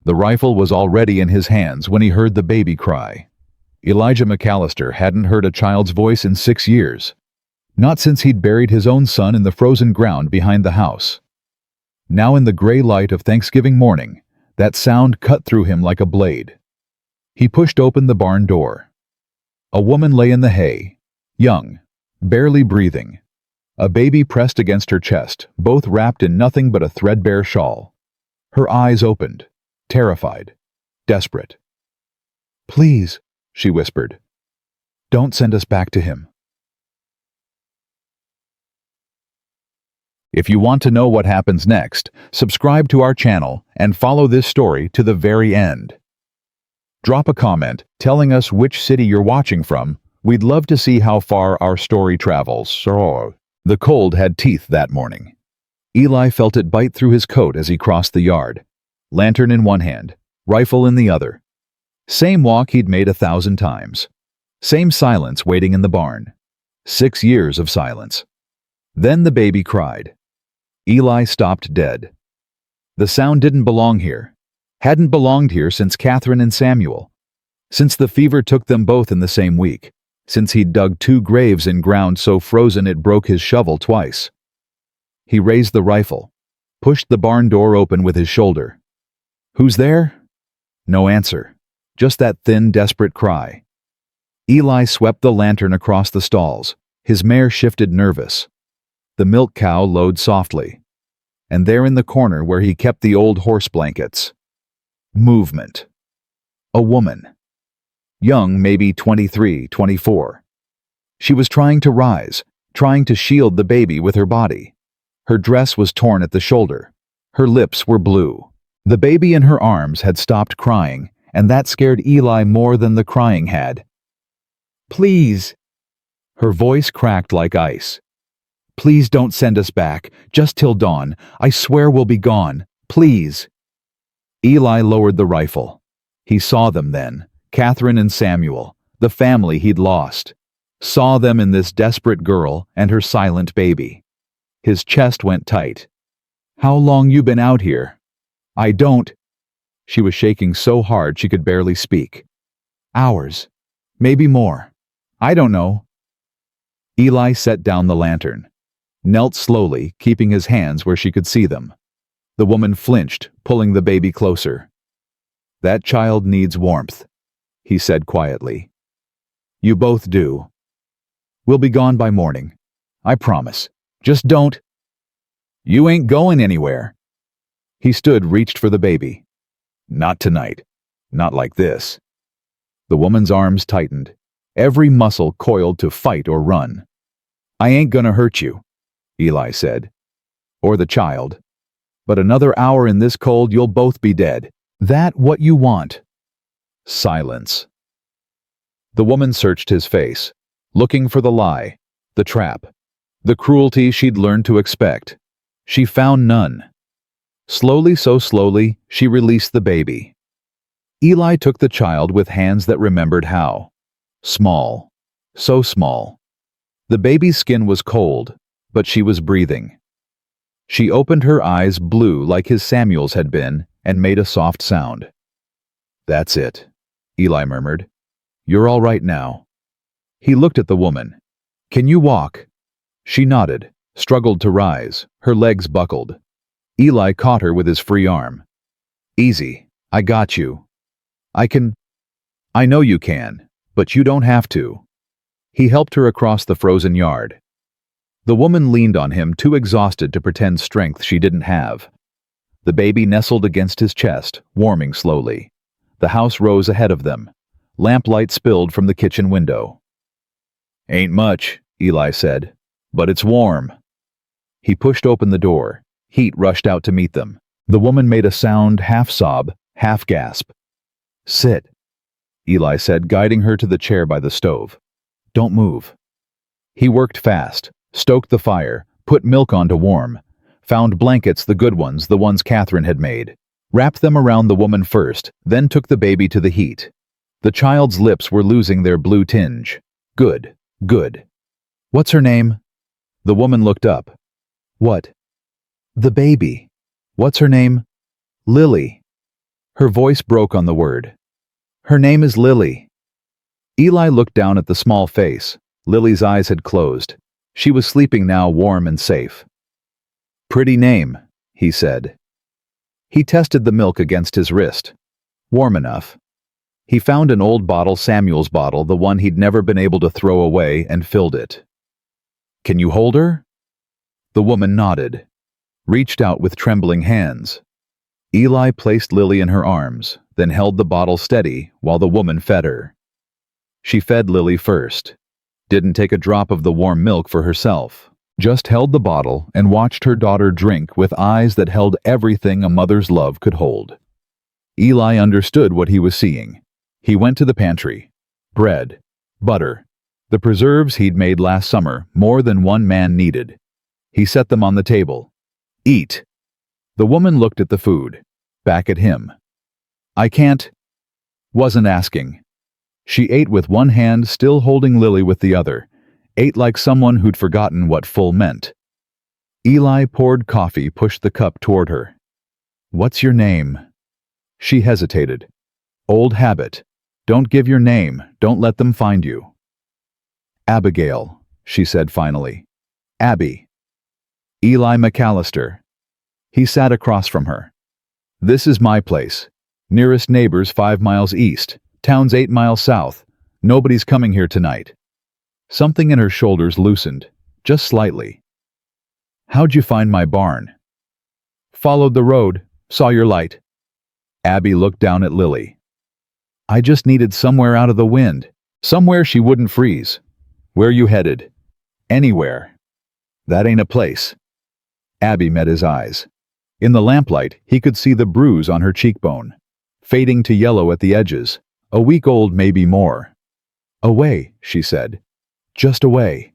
The rifle was already in his hands when he heard the baby cry. Elijah McAllister hadn't heard a child's voice in 6 years. Not since he'd buried his own son in the frozen ground behind the house. Now in the gray light of Thanksgiving morning, that sound cut through him like a blade. He pushed open the barn door. A woman lay in the hay, young, barely breathing. A baby pressed against her chest, both wrapped in nothing but a threadbare shawl. Her eyes opened, terrified, desperate. "Please," she whispered, "don't send us back to him." If you want to know what happens next, subscribe to our channel and follow this story to the very end. Drop a comment telling us which city you're watching from. We'd love to see how far our story travels. The cold had teeth that morning. Eli felt it bite through his coat as he crossed the yard. Lantern in one hand, rifle in the other. Same walk he'd made 1,000 times. Same silence waiting in the barn. 6 years of silence. Then the baby cried. Eli stopped dead. The sound didn't belong here. Hadn't belonged here since Catherine and Samuel. Since the fever took them both in the same week. Since he'd dug 2 graves in ground so frozen it broke his shovel twice. He raised the rifle, pushed the barn door open with his shoulder. "Who's there?" No answer, just that thin, desperate cry. Eli swept the lantern across the stalls. His mare shifted nervous. The milk cow lowed softly. And there in the corner where he kept the old horse blankets. Movement. A woman. Young, maybe 23, 24. She was trying to rise, trying to shield the baby with her body. Her dress was torn at the shoulder. Her lips were blue. The baby in her arms had stopped crying, and that scared Eli more than the crying had. "Please." Her voice cracked like ice. "Please don't send us back, just till dawn. I swear we'll be gone. Please." Eli lowered the rifle. He saw them then. Catherine and Samuel, the family he'd lost, saw them in this desperate girl and her silent baby. His chest went tight. "How long you been out here?" "I don't." She was shaking so hard she could barely speak. "Hours. Maybe more. I don't know." Eli set down the lantern, knelt slowly, keeping his hands where she could see them. The woman flinched, pulling the baby closer. "That child needs warmth," he said quietly. "You both do. We'll be gone by morning. I promise. Just don't." "You ain't going anywhere." He stood, reached for the baby. "Not tonight. Not like this." The woman's arms tightened, every muscle coiled to fight or run. "I ain't gonna hurt you," Eli said. "Or the child. But another hour in this cold you'll both be dead. That what you want?" Silence. The woman searched his face, looking for the lie, the trap, the cruelty she'd learned to expect. She found none. Slowly, so slowly, she released the baby. Eli took the child with hands that remembered how. Small, so small. The baby's skin was cold, but she was breathing. She opened her eyes blue like his Samuel's had been and made a soft sound. "That's it," Eli murmured. "You're all right now." He looked at the woman. "Can you walk?" She nodded, struggled to rise, her legs buckled. Eli caught her with his free arm. "Easy, I got you. I know you can, but you don't have to." He helped her across the frozen yard. The woman leaned on him, too exhausted to pretend strength she didn't have. The baby nestled against his chest, warming slowly. The house rose ahead of them. Lamplight spilled from the kitchen window. "Ain't much," Eli said, "but it's warm." He pushed open the door. Heat rushed out to meet them. The woman made a sound, half sob, half gasp. "Sit," Eli said, guiding her to the chair by the stove. "Don't move." He worked fast, stoked the fire, put milk on to warm, found blankets, the good ones, the ones Catherine had made, wrapped them around the woman first, then took the baby to the heat. The child's lips were losing their blue tinge. Good, good. "What's her name?" The woman looked up. "What?" "The baby. What's her name?" "Lily." Her voice broke on the word. Her name is Lily. Eli looked down at the small face. Lily's eyes had closed. She was sleeping now, warm and safe. Pretty name, he said. He tested the milk against his wrist. Warm enough. He found an old bottle, Samuel's bottle, the one he'd never been able to throw away, and filled it. Can you hold her? The woman nodded, reached out with trembling hands. Eli placed Lily in her arms, then held the bottle steady while the woman fed her. She fed Lily first, didn't take a drop of the warm milk for herself, just held the bottle and watched her daughter drink with eyes that held everything a mother's love could hold. Eli understood what he was seeing. He went to the pantry. Bread, butter, the preserves he'd made last summer, more than one man needed. He set them on the table. Eat. The woman looked at the food, back at him. I can't. Wasn't asking. She ate with one hand, still holding Lily with the other, ate like someone who'd forgotten what full meant. Eli poured coffee, pushed the cup toward her. What's your name? She hesitated. Old habit. Don't give your name, don't let them find you. Abigail, she said finally. Abby. Eli McAllister. He sat across from her. This is my place. Nearest neighbors 5 miles east, town's 8 miles south. Nobody's coming here tonight. Something in her shoulders loosened, just slightly. How'd you find my barn? Followed the road, saw your light. Abby looked down at Lily. I just needed somewhere out of the wind, somewhere she wouldn't freeze. Where you headed? Anywhere. That ain't a place. Abby met his eyes. In the lamplight, he could see the bruise on her cheekbone, fading to yellow at the edges, a week old, maybe more. Away, she said. Just away.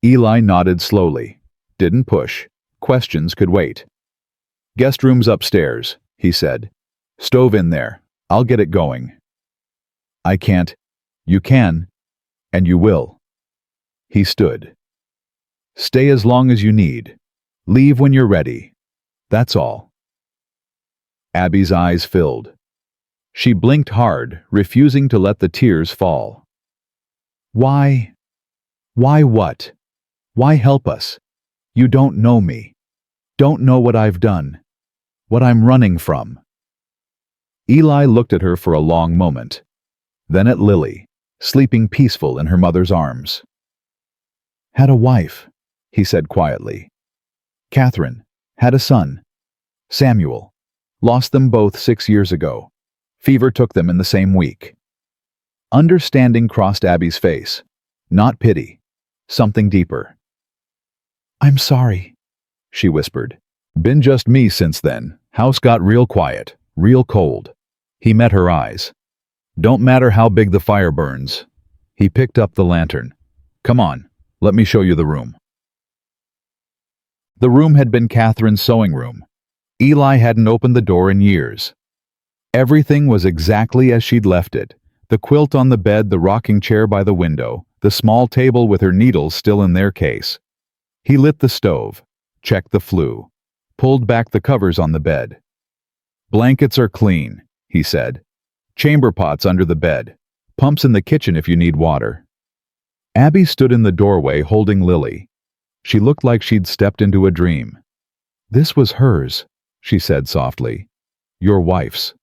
Eli nodded slowly. Didn't push. Questions could wait. Guest room's upstairs, he said. Stove in there. I'll get it going. I can't. You can. And you will. He stood. Stay as long as you need. Leave when you're ready. That's all. Abby's eyes filled. She blinked hard, refusing to let the tears fall. Why? Why what? Why help us? You don't know me. Don't know what I've done. What I'm running from. Eli looked at her for a long moment. Then at Lily, sleeping peaceful in her mother's arms. Had a wife, he said quietly. Catherine, had a son. Samuel. Lost them both 6 years ago. Fever took them in the same week. Understanding crossed Abby's face. Not pity. Something deeper. I'm sorry, she whispered. Been just me since then. House got real quiet, real cold. He met her eyes. Don't matter how big the fire burns. He picked up the lantern. Come on, let me show you the room. The room had been Catherine's sewing room. Eli hadn't opened the door in years. Everything was exactly as she'd left it. The quilt on the bed, the rocking chair by the window, the small table with her needles still in their case. He lit the stove, checked the flue, pulled back the covers on the bed. Blankets are clean, he said. Chamber pots under the bed. Pumps in the kitchen if you need water. Abby stood in the doorway holding Lily. She looked like she'd stepped into a dream. This was hers, she said softly. Your wife's.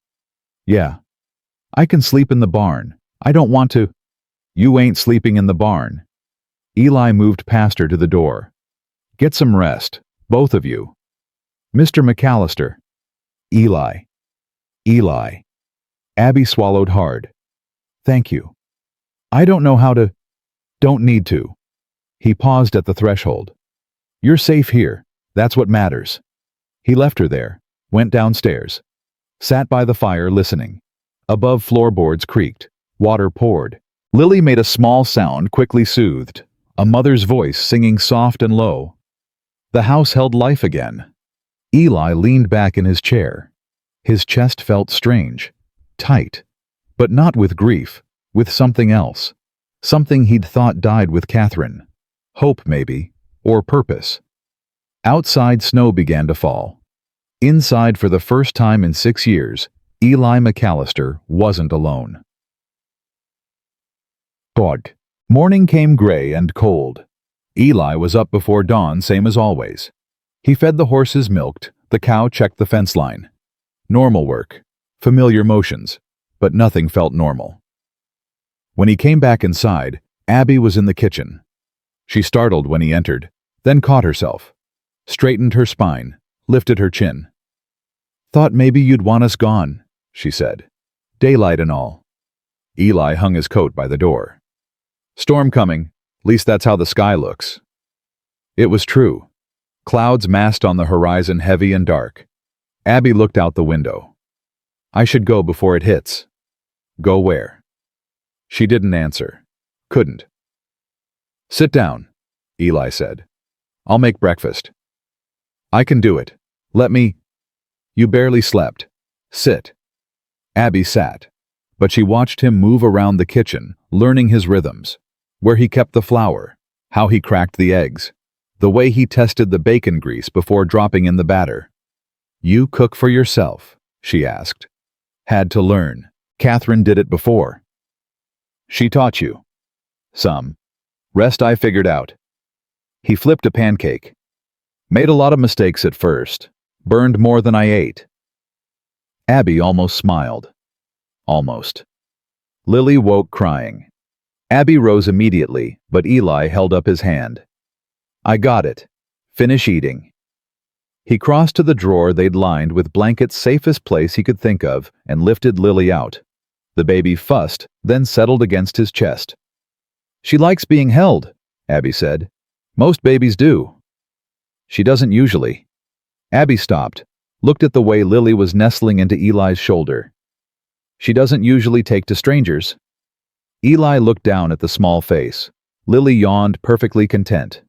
Yeah. I can sleep in the barn. I don't want to. You ain't sleeping in the barn. Eli moved past her to the door. Get some rest, both of you. Mr. McAllister. Eli. Eli. Abby swallowed hard. Thank you. I don't know how to. Don't need to. He paused at the threshold. You're safe here. That's what matters. He left her there, went downstairs, sat by the fire listening. Above, floorboards creaked, water poured. Lily made a small sound, quickly soothed, a mother's voice singing soft and low. The house held life again. Eli leaned back in his chair. His chest felt strange, tight, but not with grief, with something else. Something he'd thought died with Catherine. Hope, maybe, or purpose. Outside, snow began to fall. Inside, for the first time in 6 years, Eli McAllister wasn't alone. Fog. Morning came gray and cold. Eli was up before dawn, same as always. He fed the horses, milked, the cow checked the fence line. Normal work, familiar motions, but nothing felt normal. When he came back inside, Abby was in the kitchen. She startled when he entered, then caught herself, straightened her spine, lifted her chin. "Thought maybe you'd want us gone," she said. "Daylight and all." Eli hung his coat by the door. "Storm coming, least that's how the sky looks." It was true. Clouds massed on the horizon, heavy and dark. Abby looked out the window. "I should go before it hits." "Go where?" She didn't answer. Couldn't. "Sit down," Eli said. "I'll make breakfast." "I can do it. Let me—" "You barely slept. Sit." Abby sat, but she watched him move around the kitchen, learning his rhythms, where he kept the flour, how he cracked the eggs, the way he tested the bacon grease before dropping in the batter. "You cook for yourself?" she asked. "Had to learn. Catherine did it before." "She taught you?" "Some. Rest I figured out." He flipped a pancake. "Made a lot of mistakes at first. Burned more than I ate." Abby almost smiled. Almost. Lily woke crying. Abby rose immediately, but Eli held up his hand. "I got it. Finish eating." He crossed to the drawer they'd lined with blankets, safest place he could think of, and lifted Lily out. The baby fussed, then settled against his chest. "She likes being held," Abby said. "Most babies do." "She doesn't usually." Abby stopped, looked at the way Lily was nestling into Eli's shoulder. "She doesn't usually take to strangers." Eli looked down at the small face. Lily yawned, perfectly content.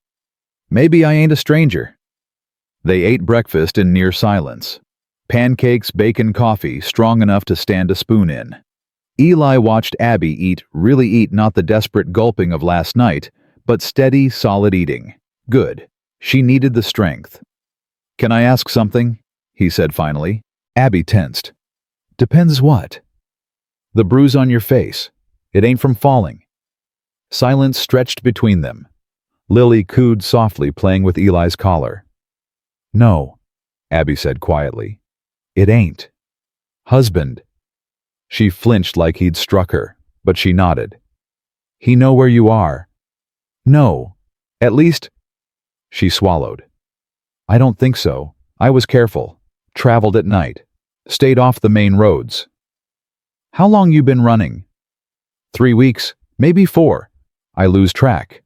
"Maybe I ain't a stranger." They ate breakfast in near silence. Pancakes, bacon, coffee, strong enough to stand a spoon in. Eli watched Abby eat, really eat, not the desperate gulping of last night, but steady, solid eating. Good. She needed the strength. "Can I ask something?" he said finally. Abby tensed. "Depends what?" "The bruise on your face. It ain't from falling." Silence stretched between them. Lily cooed softly, playing with Eli's collar. "No," Abby said quietly. "It ain't. Husband." She flinched like he'd struck her, but she nodded. "He know where you are?" "No. At least—" She swallowed. "I don't think so. I was careful. Traveled at night. Stayed off the main roads." "How long you been running?" 3 weeks, maybe 4. I lose track."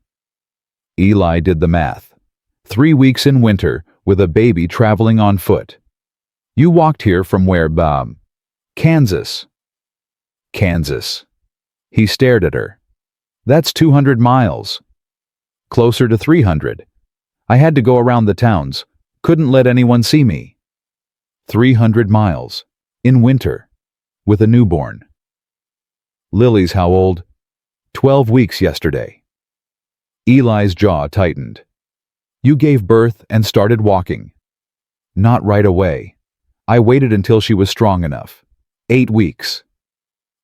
Eli did the math. 3 weeks in winter with a baby traveling on foot. "You walked here from where, Kansas." "Kansas." He stared at her. "That's 200 miles. Closer to 300. I had to go around the towns. Couldn't let anyone see me." 300 miles. In winter. With a newborn. "Lily's how old?" 12 weeks yesterday." Eli's jaw tightened. "You gave birth and started walking." "Not right away. I waited until she was strong enough. 8 weeks."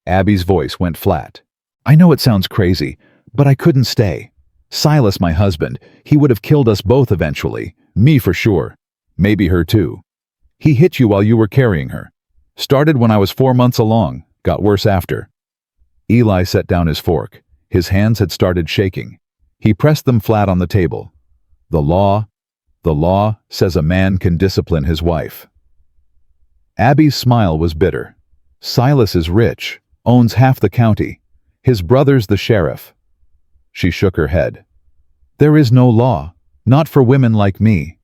Abby's voice went flat. "I know it sounds crazy, but I couldn't stay. Silas, my husband, he would have killed us both eventually. Me for sure. Maybe her too. He hit you while you were carrying her. Started when I was 4 months along, got worse after." Eli set down his fork. His hands had started shaking. He pressed them flat on the table. The law says a man can discipline his wife." Abby's smile was bitter. "Silas is rich, owns half the county. His brother's the sheriff." She shook her head. "There is no law, not for women like me."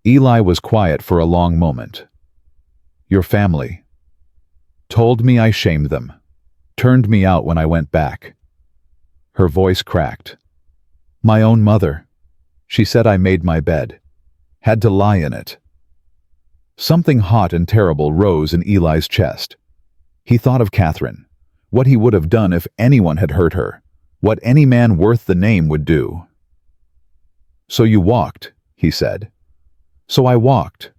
Eli was quiet for a long moment. "Your family told me I shamed them. Turned me out when I went back." Her voice cracked. "My own mother. She said I made my bed. Had to lie in it." Something hot and terrible rose in Eli's chest. He thought of Catherine, what he would have done if anyone had hurt her, what any man worth the name would do. "So you walked," he said. "So I walked.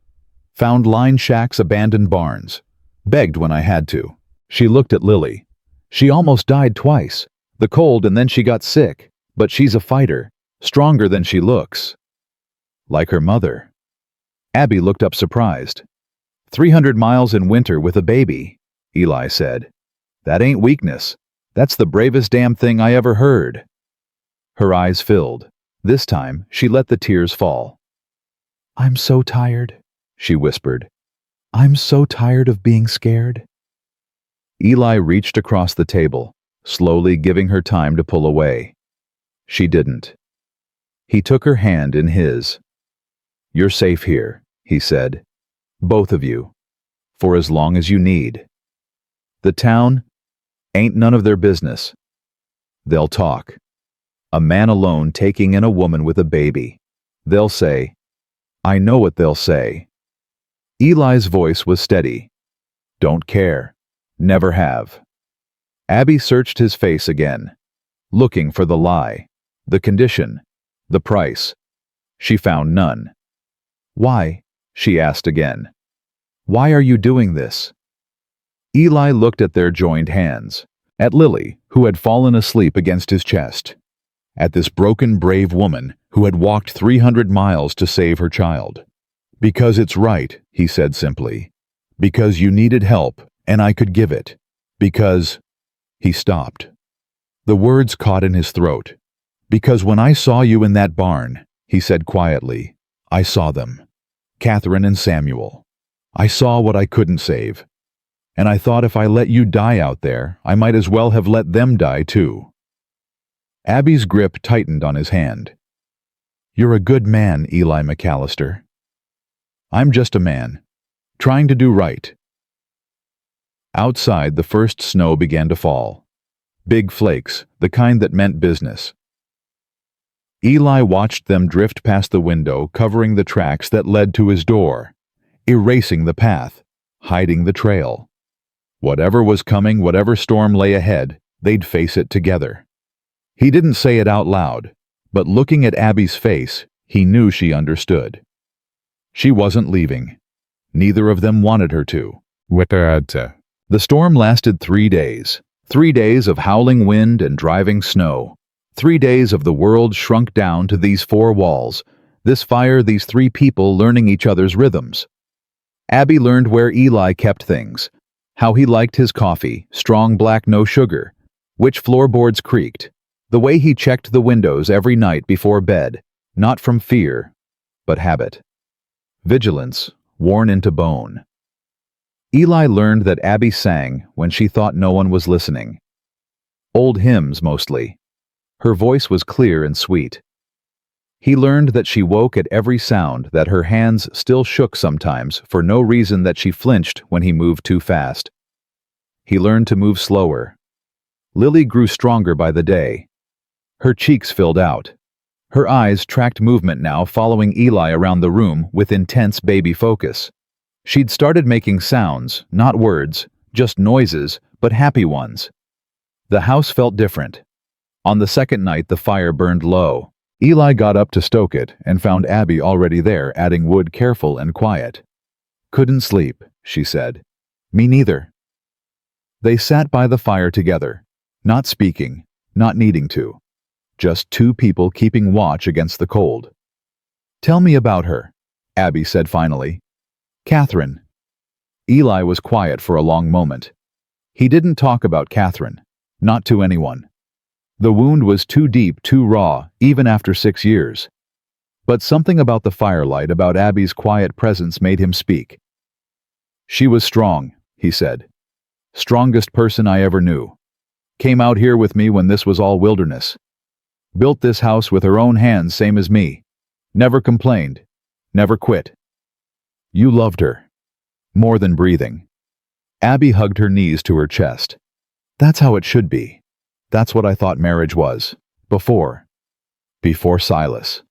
Found line shacks, abandoned barns. Begged when I had to. She looked at Lily. She almost died twice. The cold and then she got sick. But she's a fighter. Stronger than she looks. Like her mother. Abby looked up surprised. 300 miles in winter with a baby, Eli said. That ain't weakness. That's the bravest damn thing I ever heard. Her eyes filled. This time, she let the tears fall. I'm so tired, she whispered. I'm so tired of being scared. Eli reached across the table, slowly giving her time to pull away. She didn't. He took her hand in his. You're safe here, he said. Both of you. For as long as you need. The town ain't none of their business. They'll talk. A man alone taking in a woman with a baby. They'll say, I know what they'll say. Eli's voice was steady. Don't care. Never have. Abby searched his face again, looking for the lie, the condition, the price. She found none. Why? She asked again. Why are you doing this? Eli looked at their joined hands, at Lily, who had fallen asleep against his chest, at this broken, brave woman who had walked 300 miles to save her child. Because it's right, he said simply. Because you needed help, and I could give it. Because... He stopped. The words caught in his throat. Because when I saw you in that barn, he said quietly, I saw them. Catherine and Samuel. I saw what I couldn't save. And I thought if I let you die out there, I might as well have let them die too. Abby's grip tightened on his hand. You're a good man, Eli McAllister. I'm just a man, trying to do right. Outside, the first snow began to fall. Big flakes, the kind that meant business. Eli watched them drift past the window, covering the tracks that led to his door, erasing the path, hiding the trail. Whatever was coming, whatever storm lay ahead, they'd face it together. He didn't say it out loud, but looking at Abby's face, he knew she understood. She wasn't leaving. Neither of them wanted her to. The storm lasted 3 days. 3 days of howling wind and driving snow. 3 days of the world shrunk down to these 4 walls, this fire, these 3 people learning each other's rhythms. Abby learned where Eli kept things, how he liked his coffee, strong black no sugar, which floorboards creaked, the way he checked the windows every night before bed, not from fear, but habit. Vigilance, worn into bone. Eli learned that Abby sang when she thought no one was listening. Old hymns, mostly. Her voice was clear and sweet. He learned that she woke at every sound, that her hands still shook sometimes for no reason, that she flinched when he moved too fast. He learned to move slower. Lily grew stronger by the day. Her cheeks filled out. Her eyes tracked movement now, following Eli around the room with intense baby focus. She'd started making sounds, not words, just noises, but happy ones. The house felt different. On the second night, the fire burned low. Eli got up to stoke it and found Abby already there, adding wood, careful and quiet. Couldn't sleep, she said. Me neither. They sat by the fire together, not speaking, not needing to. Just 2 people keeping watch against the cold. Tell me about her, Abby said finally. Catherine. Eli was quiet for a long moment. He didn't talk about Catherine, not to anyone. The wound was too deep, too raw, even after 6 years. But something about the firelight, about Abby's quiet presence, made him speak. She was strong, he said. Strongest person I ever knew. Came out here with me when this was all wilderness. Built this house with her own hands, same as me. Never complained. Never quit. You loved her. More than breathing. Abby hugged her knees to her chest. That's how it should be. That's what I thought marriage was. Before Silas.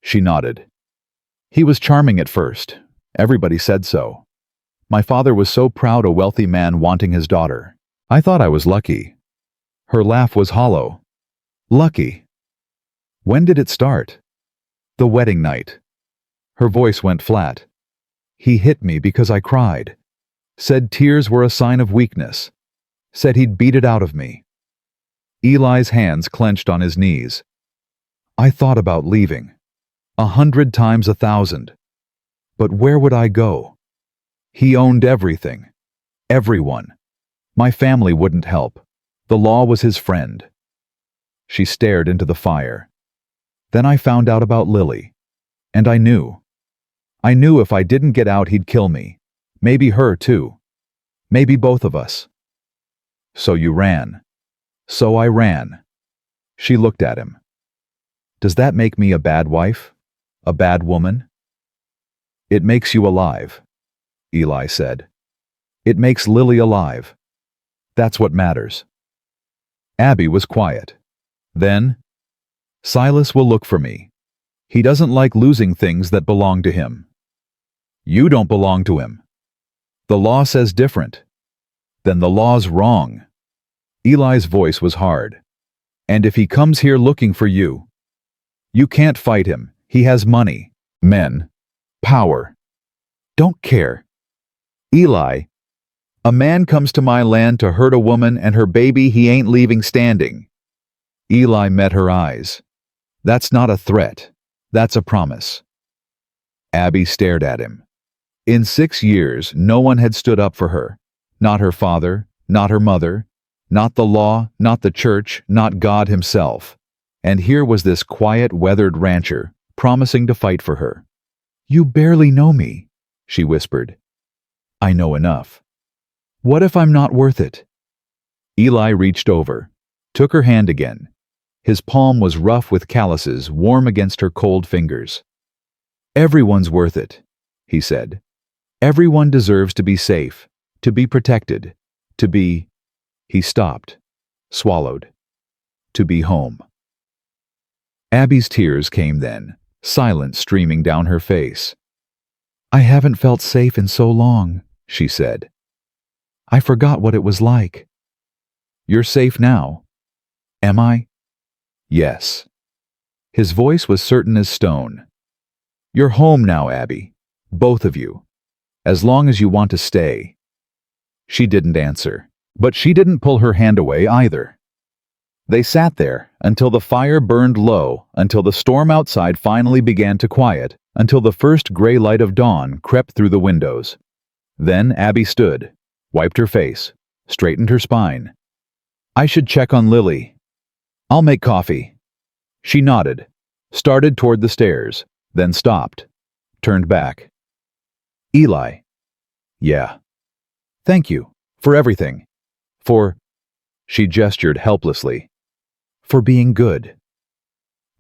She nodded. He was charming at first. Everybody said so. My father was so proud, a wealthy man wanting his daughter. I thought I was lucky. Her laugh was hollow. Lucky. When did it start? The wedding night. Her voice went flat. He hit me because I cried. Said tears were a sign of weakness. Said he'd beat it out of me. Eli's hands clenched on his knees. I thought about leaving. 100 times 1,000. But where would I go? He owned everything. Everyone. My family wouldn't help. The law was his friend. She stared into the fire. Then I found out about Lily. And I knew. I knew if I didn't get out he'd kill me. Maybe her too. Maybe both of us. So you ran. So I ran. She looked at him. Does that make me a bad wife? A bad woman? It makes you alive, Eli said. It makes Lily alive. That's what matters. Abby was quiet. Then, Silas will look for me. He doesn't like losing things that belong to him. You don't belong to him. The law says different. Then the law's wrong. Eli's voice was hard. And if he comes here looking for you, you can't fight him. He has money, men, power. Don't care. Eli, a man comes to my land to hurt a woman and her baby he ain't leaving standing. Eli met her eyes. That's not a threat. That's a promise. Abby stared at him. In 6 years, no one had stood up for her. Not her father, not her mother, not the law, not the church, not God himself. And here was this quiet, weathered rancher, promising to fight for her. You barely know me, she whispered. I know enough. What if I'm not worth it? Eli reached over, took her hand again. His palm was rough with calluses, warm against her cold fingers. Everyone's worth it, he said. Everyone deserves to be safe, to be protected, to be... He stopped, swallowed. To be home. Abby's tears came then, silent streaming down her face. I haven't felt safe in so long, she said. I forgot what it was like. You're safe now. Am I? Yes. His voice was certain as stone. You're home now, Abby. Both of you. As long as you want to stay. She didn't answer, but she didn't pull her hand away either. They sat there until the fire burned low, until the storm outside finally began to quiet, until the first gray light of dawn crept through the windows. Then Abby stood, wiped her face, straightened her spine. I should check on Lily. I'll make coffee. She nodded, started toward the stairs, then stopped, turned back. Eli. Yeah. Thank you. For everything. For... She gestured helplessly. For being good.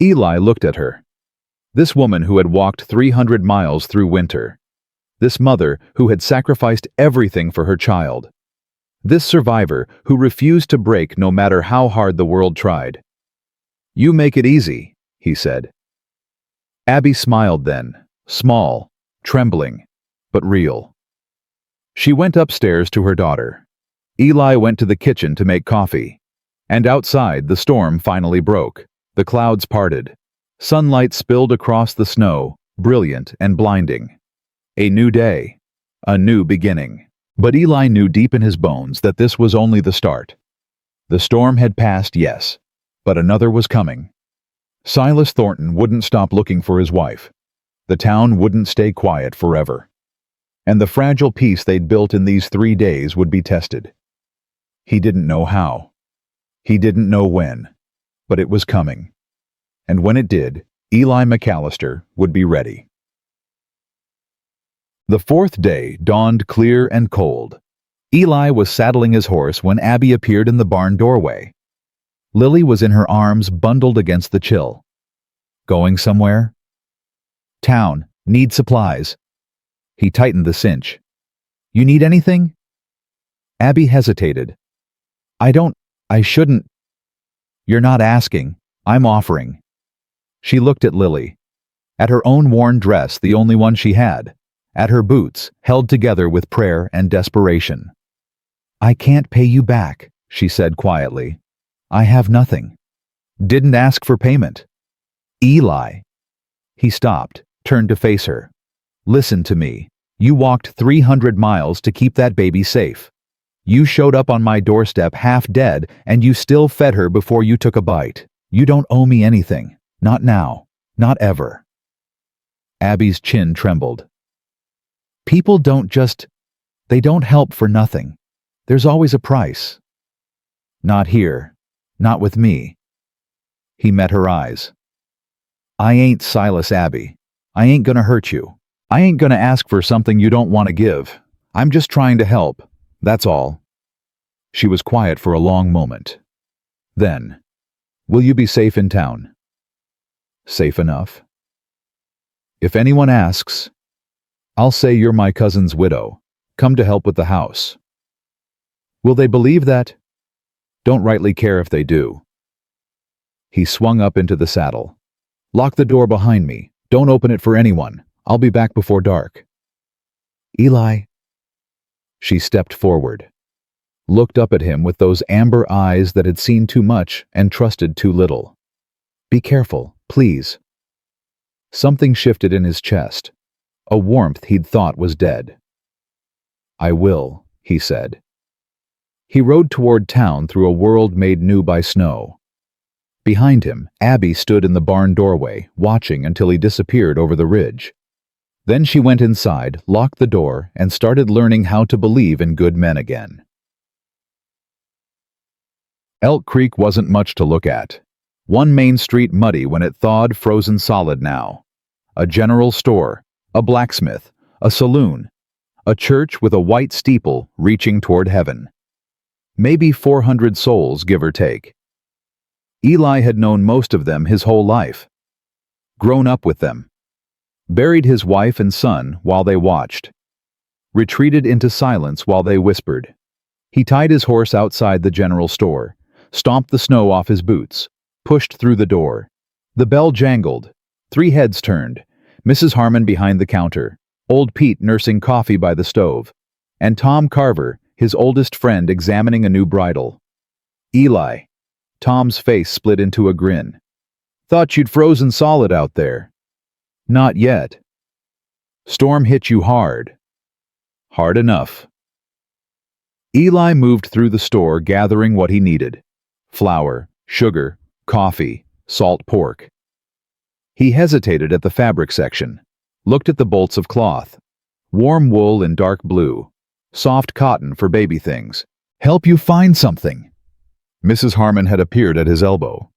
Eli looked at her. This woman who had walked 300 miles through winter. This mother who had sacrificed everything for her child. This survivor who refused to break no matter how hard the world tried. You make it easy, he said. Abby smiled then, small, trembling, but real. She went upstairs to her daughter. Eli went to the kitchen to make coffee. And outside, the storm finally broke. The clouds parted. Sunlight spilled across the snow, brilliant and blinding. A new day. A new beginning. But Eli knew deep in his bones that this was only the start. The storm had passed, yes, but another was coming. Silas Thornton wouldn't stop looking for his wife. The town wouldn't stay quiet forever. And the fragile peace they'd built in these 3 days would be tested. He didn't know how. He didn't know when. But it was coming. And when it did, Eli McAllister would be ready. The 4th day dawned clear and cold. Eli was saddling his horse when Abby appeared in the barn doorway. Lily was in her arms, bundled against the chill. Going somewhere? Town. Need supplies. He tightened the cinch. You need anything? Abby hesitated. I shouldn't. You're not asking. I'm offering. She looked at Lily. At her own worn dress, the only one she had. At her boots, held together with prayer and desperation. I can't pay you back, she said quietly. I have nothing. Didn't ask for payment. Eli. He stopped, turned to face her. Listen to me. You walked 300 miles to keep that baby safe. You showed up on my doorstep half dead, and you still fed her before you took a bite. You don't owe me anything. Not now. Not ever." Abby's chin trembled. "People they don't help for nothing. There's always a price." "Not here. Not with me." He met her eyes. "I ain't Silas, Abby. I ain't gonna hurt you. I ain't gonna ask for something you don't want to give. I'm just trying to help. That's all." She was quiet for a long moment. Then, "Will you be safe in town?" "Safe enough." "If anyone asks, I'll say you're my cousin's widow, come to help with the house." "Will they believe that?" "Don't rightly care if they do." He swung up into the saddle. "Lock the door behind me. Don't open it for anyone. I'll be back before dark." "Eli." She stepped forward, looked up at him with those amber eyes that had seen too much and trusted too little. "Be careful, please." Something shifted in his chest, a warmth he'd thought was dead. "I will," he said. He rode toward town through a world made new by snow. Behind him, Abby stood in the barn doorway, watching until he disappeared over the ridge. Then she went inside, locked the door, and started learning how to believe in good men again. Elk Creek wasn't much to look at. One main street muddy when it thawed, frozen solid now. A general store, a blacksmith, a saloon, a church with a white steeple reaching toward heaven. Maybe 400 souls, give or take. Eli had known most of them his whole life. Grown up with them. Buried his wife and son while they watched. Retreated into silence while they whispered. He tied his horse outside the general store, stomped the snow off his boots, pushed through the door. The bell jangled. 3 heads turned. Mrs. Harmon behind the counter, old Pete nursing coffee by the stove, and Tom Carver, his oldest friend, examining a new bridle. "Eli." Tom's face split into a grin. "Thought you'd frozen solid out there." "Not yet." "Storm hit you hard." "Hard enough." Eli moved through the store gathering what he needed. Flour, sugar, coffee, salt pork. He hesitated at the fabric section, looked at the bolts of cloth. Warm wool in dark blue, soft cotton for baby things. "Help you find something." Mrs. Harmon had appeared at his elbow.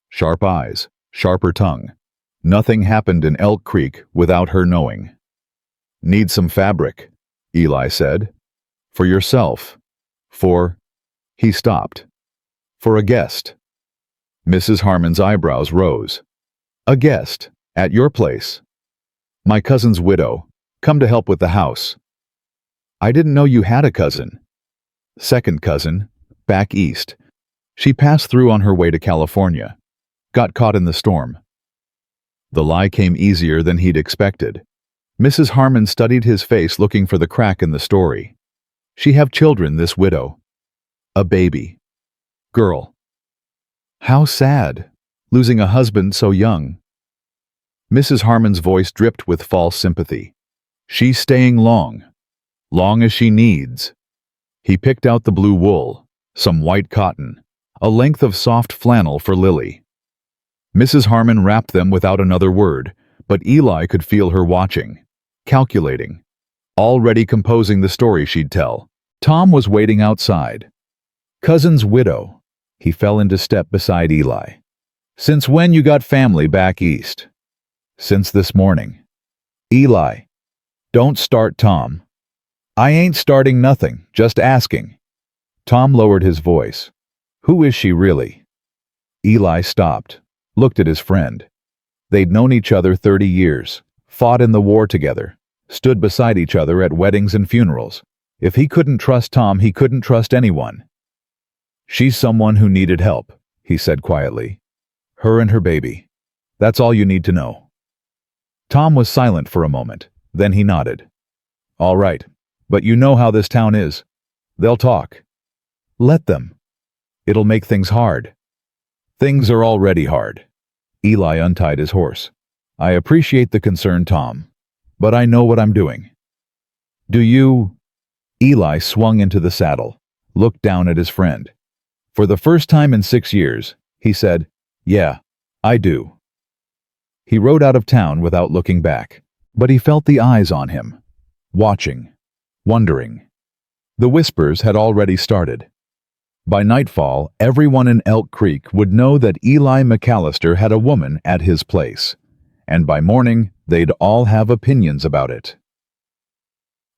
Sharp eyes, sharper tongue. Nothing happened in Elk Creek without her knowing. "Need some fabric," Eli said. "For yourself. For—" He stopped. "For a guest." Mrs. Harmon's eyebrows rose. "A guest? At your place?" "My cousin's widow. Come to help with the house." "I didn't know you had a cousin." "Second cousin. Back east. She passed through on her way to California. Got caught in the storm." The lie came easier than he'd expected. Mrs. Harmon studied his face, looking for the crack in the story. "She have children, this widow." "A baby. Girl." "How sad. Losing a husband so young." Mrs. Harmon's voice dripped with false sympathy. "She's staying long. Long as she needs." He picked out the blue wool, some white cotton, a length of soft flannel for Lily. Mrs. Harmon wrapped them without another word, but Eli could feel her watching, calculating, already composing the story she'd tell. Tom was waiting outside. "Cousin's widow." He fell into step beside Eli. "Since when you got family back east?" "Since this morning." "Eli." "Don't start, Tom." "I ain't starting nothing, just asking." Tom lowered his voice. "Who is she really?" Eli stopped, looked at his friend. They'd known each other 30 years, fought in the war together, stood beside each other at weddings and funerals. If he couldn't trust Tom, he couldn't trust anyone. "She's someone who needed help," he said quietly. "Her and her baby. That's all you need to know." Tom was silent for a moment, then he nodded. "All right, but you know how this town is. They'll talk." "Let them. It'll make things hard." "Things are already hard." Eli untied his horse. "I appreciate the concern, Tom, but I know what I'm doing." Do you? Eli swung into the saddle, looked down at his friend. For the first time in 6 years, he said, "Yeah, I do." He rode out of town without looking back, but he felt the eyes on him, watching, wondering. The whispers had already started. By nightfall, everyone in Elk Creek would know that Eli McAllister had a woman at his place, and by morning, they'd all have opinions about it.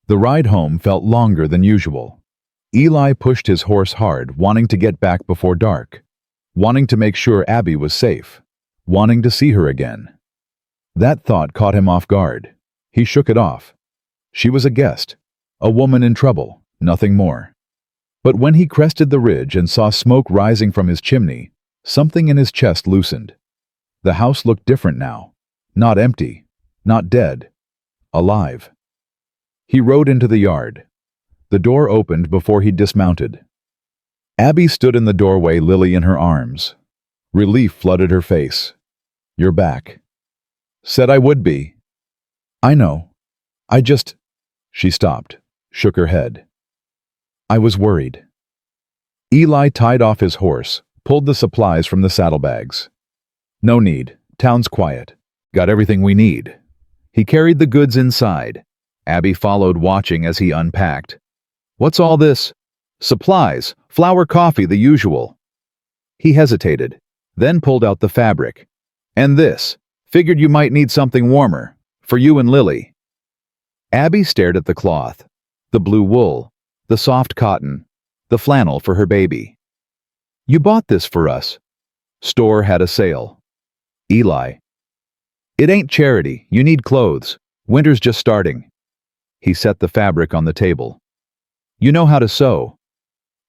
The ride home felt longer than usual. Eli pushed his horse hard, wanting to get back before dark, wanting to make sure Abby was safe, wanting to see her again. That thought caught him off guard. He shook it off. She was a guest, a woman in trouble, nothing more. But when he crested the ridge and saw smoke rising from his chimney, something in his chest loosened. The house looked different now. Not empty, not dead, alive. He rode into the yard. The door opened before he dismounted. Abby stood in the doorway, Lily in her arms. Relief flooded her face. "You're back." "Said I would be." "I know. I just—" She stopped, shook her head. "I was worried." Eli tied off his horse, pulled the supplies from the saddlebags. "No need. Town's quiet. Got everything we need." He carried the goods inside. Abby followed, watching as he unpacked. "What's all this?" "Supplies. Flour, coffee, the usual." He hesitated, then pulled out the fabric. "And this. Figured you might need something warmer. For you and Lily." Abby stared at the cloth. The blue wool, the soft cotton, the flannel for her baby. "You bought this for us." "Store had a sale." Eli. "It ain't charity. You need clothes. Winter's just starting." He set the fabric on the table. "You know how to sew."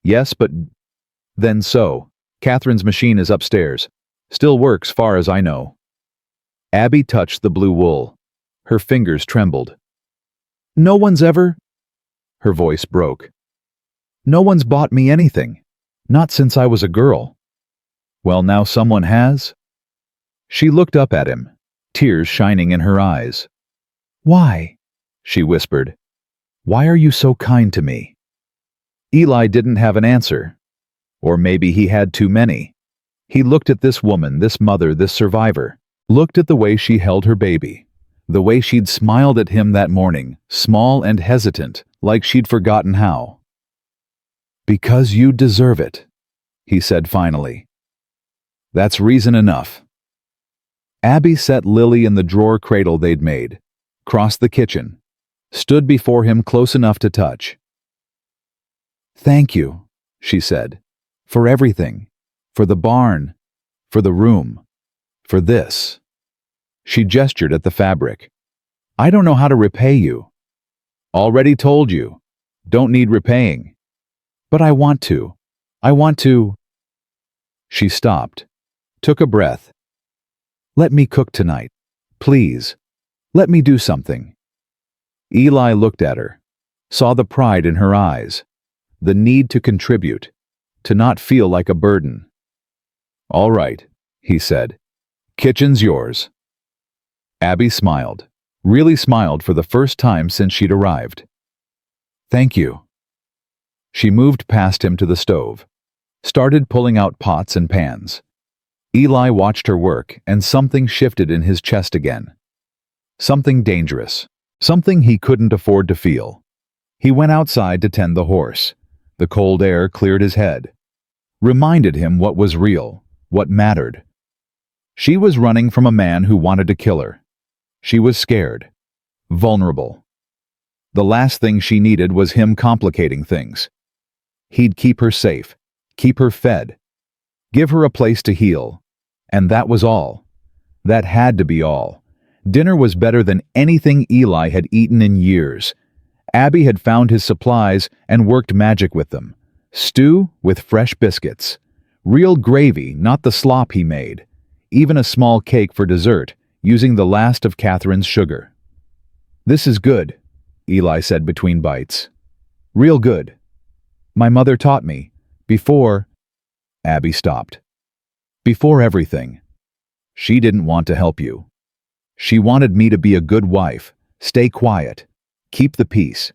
"Yes, but—" "Then sew. Catherine's machine is upstairs. Still works, far as I know." Abby touched the blue wool. Her fingers trembled. "No one's ever—" Her voice broke. "No one's bought me anything. Not since I was a girl." "Well, now someone has?" She looked up at him, tears shining in her eyes. "Why?" she whispered. "Why are you so kind to me?" Eli didn't have an answer. Or maybe he had too many. He looked at this woman, this mother, this survivor. Looked at the way she held her baby. The way she'd smiled at him that morning, small and hesitant, like she'd forgotten how. "Because you deserve it," he said finally. "That's reason enough." Abby set Lily in the drawer cradle they'd made, crossed the kitchen, stood before him close enough to touch. "Thank you," she said, "for everything, for the barn, for the room, for this." She gestured at the fabric. "I don't know how to repay you." "Already told you. Don't need repaying." "But I want to. I want to—" She stopped, took a breath. "Let me cook tonight. Please. Let me do something." Eli looked at her, saw the pride in her eyes, the need to contribute, to not feel like a burden. "All right," he said. "Kitchen's yours." Abby smiled, really smiled for the first time since she'd arrived. "Thank you." She moved past him to the stove, started pulling out pots and pans. Eli watched her work, and something shifted in his chest again. Something dangerous, something he couldn't afford to feel. He went outside to tend the horse. The cold air cleared his head, reminded him what was real, what mattered. She was running from a man who wanted to kill her. She was scared, vulnerable. The last thing she needed was him complicating things. He'd keep her safe, keep her fed, give her a place to heal. And that was all. That had to be all. Dinner was better than anything Eli had eaten in years. Abby had found his supplies and worked magic with them. Stew with fresh biscuits. Real gravy, not the slop he made. Even a small cake for dessert, using the last of Catherine's sugar. "This is good," Eli said between bites. "Real good. My mother taught me. Before—" Abby stopped. "Before everything. She didn't want to help you. She wanted me to be a good wife, stay quiet, keep the peace.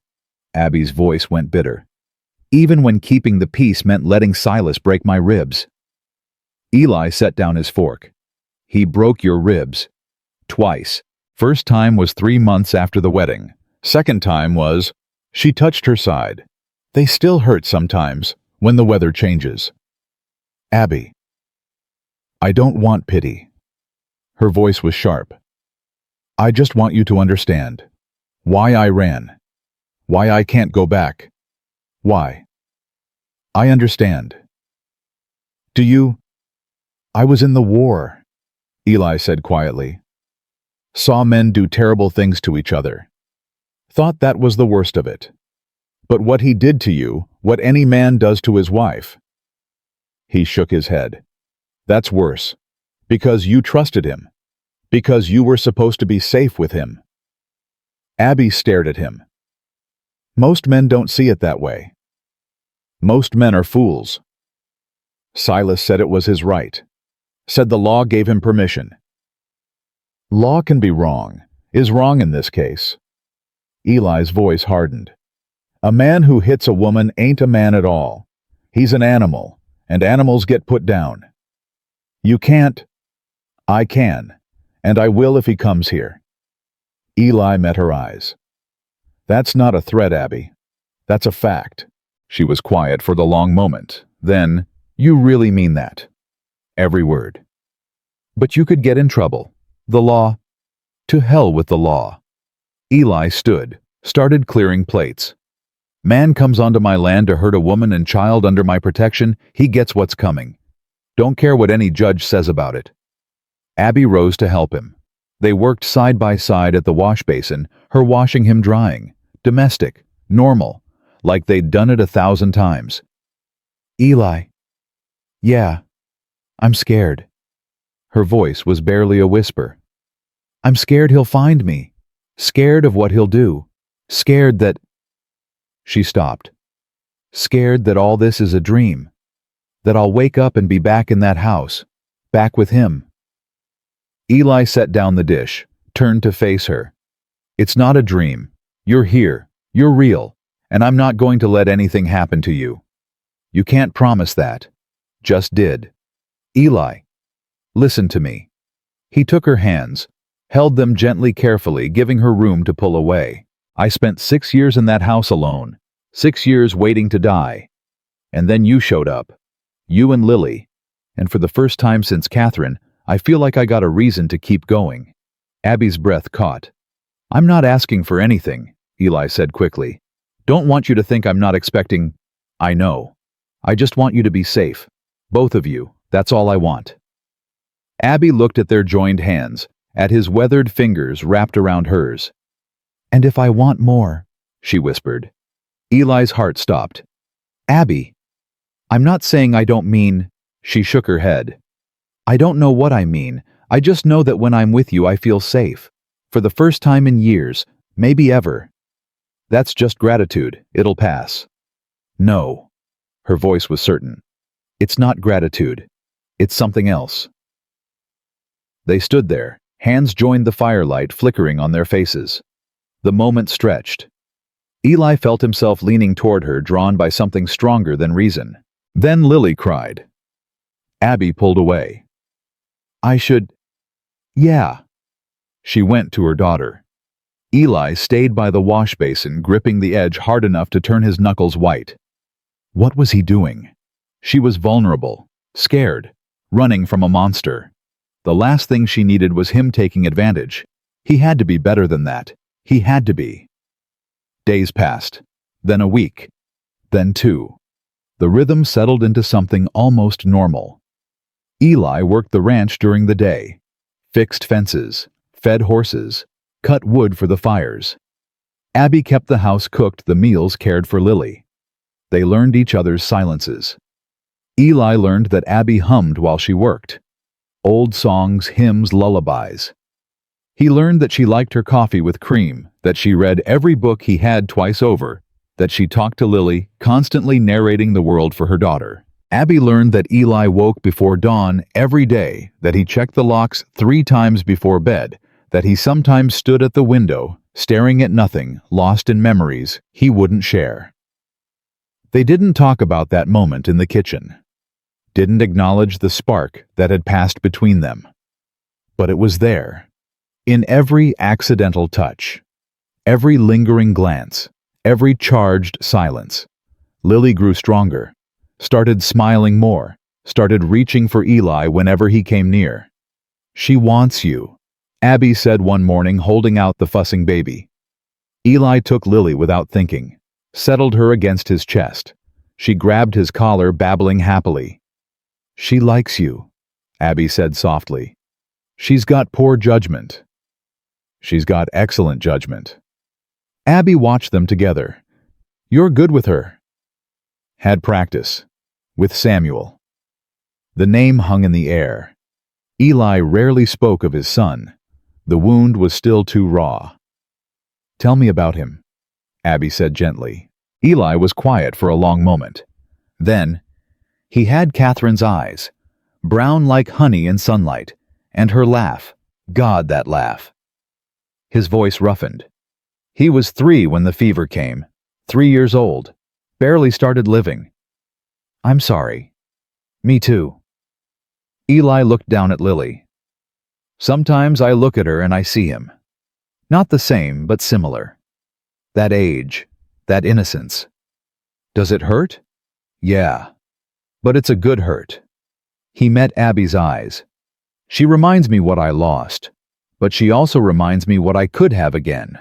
Abby's voice went bitter. Even when keeping the peace meant letting Silas break my ribs. Eli set down his fork. He broke your ribs. Twice. First time was 3 months after the wedding. Second time was, she touched her side. They still hurt sometimes, when the weather changes. Abby. I don't want pity. Her voice was sharp. I just want you to understand. Why I ran. Why I can't go back. Why? I understand. Do you? I was in the war, Eli said quietly. Saw men do terrible things to each other. Thought that was the worst of it. But what he did to you, what any man does to his wife. He shook his head. That's worse. Because you trusted him. Because you were supposed to be safe with him. Abby stared at him. Most men don't see it that way. Most men are fools. Silas said it was his right. Said the law gave him permission. Law can be wrong, is wrong in this case. Eli's voice hardened. A man who hits a woman ain't a man at all. He's an animal, and animals get put down. You can't. I can, and I will if he comes here. Eli met her eyes. That's not a threat, Abby. That's a fact. She was quiet for the long moment. Then, you really mean that? Every word. But you could get in trouble. The law. To hell with the law. Eli stood, started clearing plates. Man comes onto my land to hurt a woman and child under my protection, he gets what's coming. Don't care what any judge says about it. Abby rose to help him. They worked side by side at the wash basin, her washing him drying. Domestic, normal, like they'd done it 1,000 times. Eli. Yeah, I'm scared. Her voice was barely a whisper. I'm scared he'll find me. Scared of what he'll do. Scared that... She stopped. Scared that all this is a dream. That I'll wake up and be back in that house. Back with him. Eli set down the dish, turned to face her. It's not a dream. You're here. You're real. And I'm not going to let anything happen to you. You can't promise that. Just did. Eli. Listen to me. He took her hands, held them gently carefully, giving her room to pull away. I spent 6 years in that house alone. 6 years waiting to die. And then you showed up. You and Lily. And for the first time since Catherine, I feel like I got a reason to keep going. Abby's breath caught. I'm not asking for anything, Eli said quickly. Don't want you to think I'm not expecting... I know. I just want you to be safe. Both of you. That's all I want. Abby looked at their joined hands, at his weathered fingers wrapped around hers. And if I want more, she whispered. Eli's heart stopped. Abby. I'm not saying I don't mean... She shook her head. I don't know what I mean. I just know that when I'm with you I feel safe. For the first time in years, maybe ever. That's just gratitude. It'll pass. No. Her voice was certain. It's not gratitude. It's something else. They stood there, hands joined the firelight flickering on their faces. The moment stretched. Eli felt himself leaning toward her, drawn by something stronger than reason. Then Lily cried. Abby pulled away. I should... Yeah. She went to her daughter. Eli stayed by the wash basin, gripping the edge hard enough to turn his knuckles white. What was he doing? She was vulnerable, scared, running from a monster. The last thing she needed was him taking advantage. He had to be better than that. He had to be. Days passed, then a week, then 2. The rhythm settled into something almost normal. Eli worked the ranch during the day, fixed fences, fed horses, cut wood for the fires. Abby kept the house cooked, the meals cared for Lily. They learned each other's silences. Eli learned that Abby hummed while she worked. Old songs, hymns, lullabies. He learned that she liked her coffee with cream, that she read every book he had twice over, that she talked to Lily, constantly narrating the world for her daughter. Abby learned that Eli woke before dawn every day, that he checked the locks 3 times before bed, that he sometimes stood at the window, staring at nothing, lost in memories he wouldn't share. They didn't talk about that moment in the kitchen, didn't acknowledge the spark that had passed between them. But it was there, in every accidental touch, every lingering glance, every charged silence. Lily grew stronger, started smiling more, started reaching for Eli whenever he came near. "She wants you," Abby said one morning, holding out the fussing baby. Eli took Lily without thinking, settled her against his chest. She grabbed his collar, babbling happily. "She likes you," Abby said softly. "She's got poor judgment." "She's got excellent judgment." Abby watched them together. "You're good with her." "Had practice. With Samuel." The name hung in the air. Eli rarely spoke of his son. The wound was still too raw. "Tell me about him," Abby said gently. Eli was quiet for a long moment. Then, he had Catherine's eyes, brown like honey in sunlight, and her laugh. God, that laugh. His voice roughened. "He was 3 when the fever came. 3 years old. Barely started living." "I'm sorry." "Me too." Eli looked down at Lily. "Sometimes I look at her and I see him. Not the same, but similar. That age, that innocence. Does it hurt? Yeah. But it's a good hurt." He met Abby's eyes. "She reminds me what I lost, but she also reminds me what I could have again."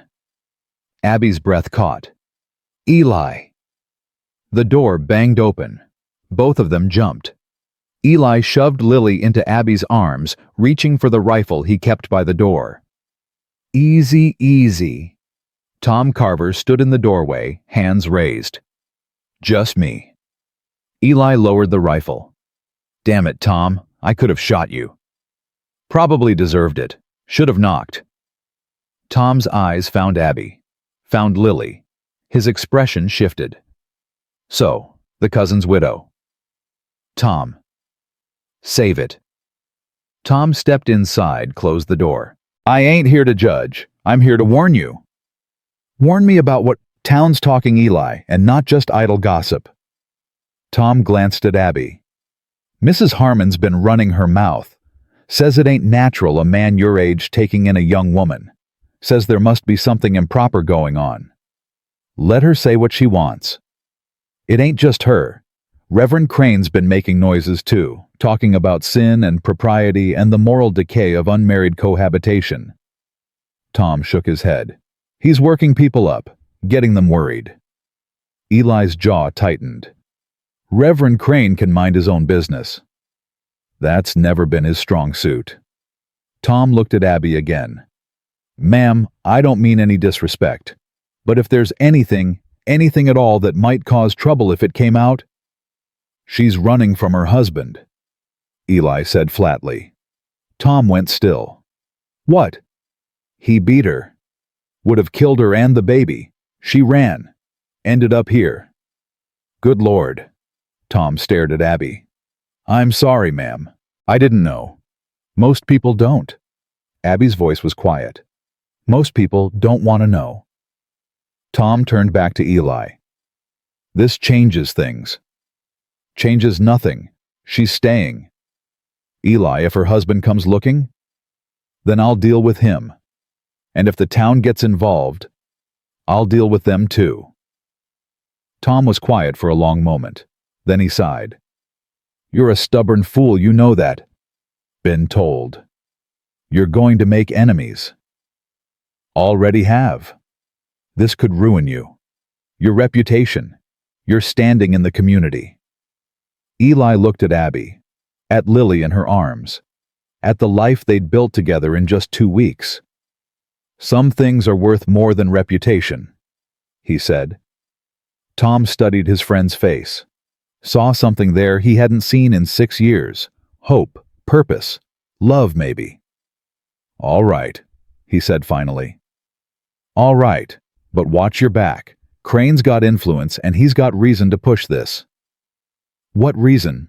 Abby's breath caught. "Eli!" The door banged open. Both of them jumped. Eli shoved Lily into Abby's arms, reaching for the rifle he kept by the door. "Easy, easy." Tom Carver stood in the doorway, hands raised. "Just me." Eli lowered the rifle. "Damn it, Tom, I could have shot you." "Probably deserved it. Should have knocked." Tom's eyes found Abby, found Lily. His expression shifted. "So, the cousin's widow." "Tom." "Save it." Tom stepped inside, closed the door. "I ain't here to judge. I'm here to warn you." "Warn me about what?" "Town's talking, Eli, and not just idle gossip." Tom glanced at Abby. "Mrs. Harmon's been running her mouth. Says it ain't natural a man your age taking in a young woman. Says there must be something improper going on. Let her say what she wants. It ain't just her. Reverend Crane's been making noises too, talking about sin and propriety and the moral decay of unmarried cohabitation." Tom shook his head. "He's working people up, getting them worried." Eli's jaw tightened. "Reverend Crane can mind his own business." "That's never been his strong suit." Tom looked at Abby again. "Ma'am, I don't mean any disrespect, but if there's anything at all that might cause trouble if it came out—" "She's running from her husband," Eli said flatly. Tom went still. "What?" "He beat her. Would have killed her and the baby. She ran. Ended up here." "Good Lord." Tom stared at Abby. "I'm sorry, ma'am. I didn't know. Most people don't." Abby's voice was quiet. "Most people don't want to know." Tom turned back to Eli. "This changes things." "Changes nothing. She's staying." "Eli, if her husband comes looking?" "Then I'll deal with him. And if the town gets involved, I'll deal with them too." Tom was quiet for a long moment. Then he sighed. "You're a stubborn fool, you know that." "Been told." "You're going to make enemies." "Already have. This could ruin you. Your reputation. Your standing in the community." Eli looked at Abby, at Lily in her arms, at the life they'd built together in just 2 weeks. "Some things are worth more than reputation," he said. Tom studied his friend's face, saw something there he hadn't seen in 6 years. Hope, purpose, love maybe. "All right," he said finally. "All right, but watch your back. Crane's got influence and he's got reason to push this." "What reason?"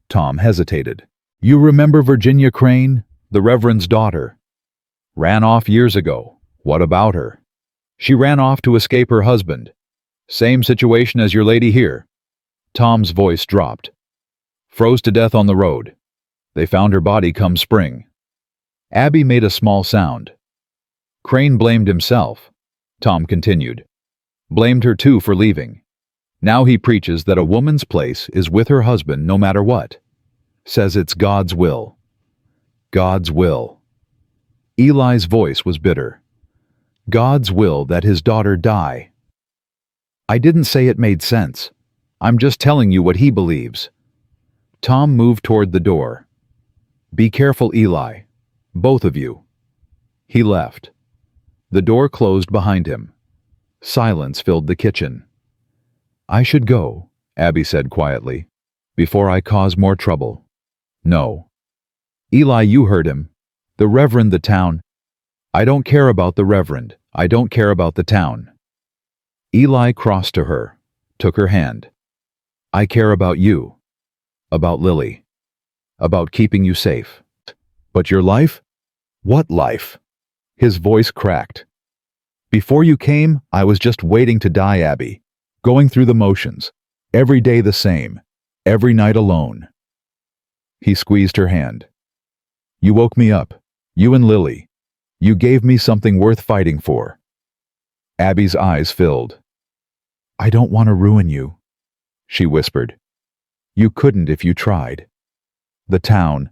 Tom hesitated. "You remember Virginia Crane, the Reverend's daughter? Ran off years ago. What about her?" She ran off to escape her husband. Same situation as your lady here. Tom's voice dropped. Froze to death on the road. They found her body come spring. Abby made a small sound. Crane blamed himself. Tom continued. Blamed her too for leaving. Now he preaches that a woman's place is with her husband no matter what. Says it's God's will. God's will. Eli's voice was bitter. God's will that his daughter die. I didn't say it made sense. I'm just telling you what he believes. Tom moved toward the door. Be careful, Eli. Both of you. He left. The door closed behind him. Silence filled the kitchen. I should go, Abby said quietly, before I cause more trouble. No. Eli, you heard him. The Reverend, the town. I don't care about the Reverend. I don't care about the town. Eli crossed to her, took her hand. I care about you. About Lily. About keeping you safe. But your life? What life? His voice cracked. Before you came, I was just waiting to die, Abby. Going through the motions. Every day the same. Every night alone. He squeezed her hand. You woke me up. You and Lily. You gave me something worth fighting for. Abby's eyes filled. I don't want to ruin you, she whispered. You couldn't if you tried. The town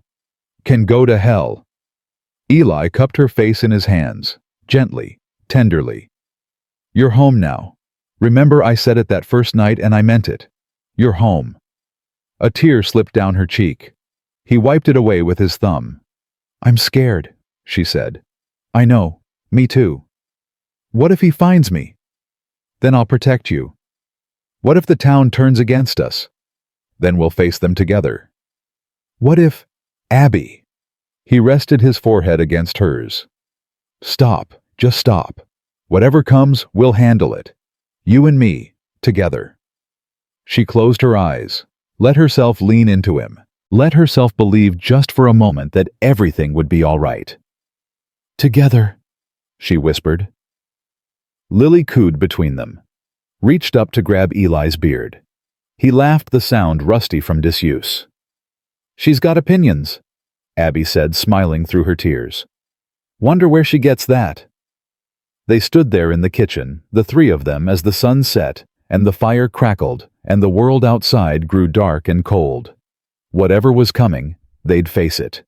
can go to hell. Eli cupped her face in his hands, gently, tenderly. You're home now. Remember I said it that first night and I meant it. You're home. A tear slipped down her cheek. He wiped it away with his thumb. I'm scared, she said. I know, me too. What if he finds me? Then I'll protect you. What if the town turns against us? Then we'll face them together. What if, Abby? He rested his forehead against hers. Stop, just stop. Whatever comes, we'll handle it. You and me, together. She closed her eyes, let herself lean into him, let herself believe just for a moment that everything would be all right. Together, she whispered. Lily cooed between them, reached up to grab Eli's beard. He laughed, the sound rusty from disuse. She's got opinions, Abby said, smiling through her tears. Wonder where she gets that. They stood there in the kitchen, the three of them, as the sun set, and the fire crackled, and the world outside grew dark and cold. Whatever was coming, they'd face it.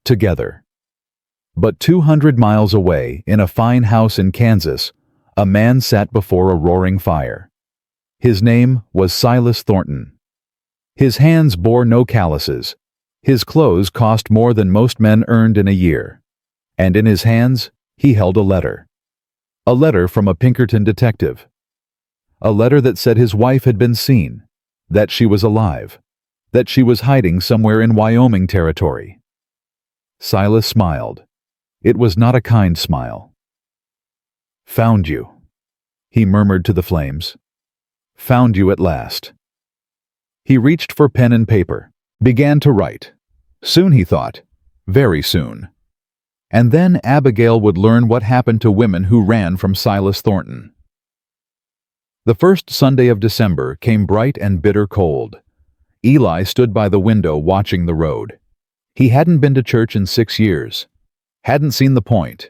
Together. But 200 miles away, in a fine house in Kansas, a man sat before a roaring fire. His name was Silas Thornton. His hands bore no calluses. His clothes cost more than most men earned in a year. And in his hands, he held a letter. A letter from a Pinkerton detective. A letter that said his wife had been seen, that she was alive, that she was hiding somewhere in Wyoming territory. Silas smiled. It was not a kind smile. Found you, he murmured to the flames. Found you at last. He reached for pen and paper, began to write. Soon, he thought, very soon. And then Abigail would learn what happened to women who ran from Silas Thornton. The first Sunday of December came bright and bitter cold. Eli stood by the window watching the road. He hadn't been to church in 6 years. Hadn't seen the point.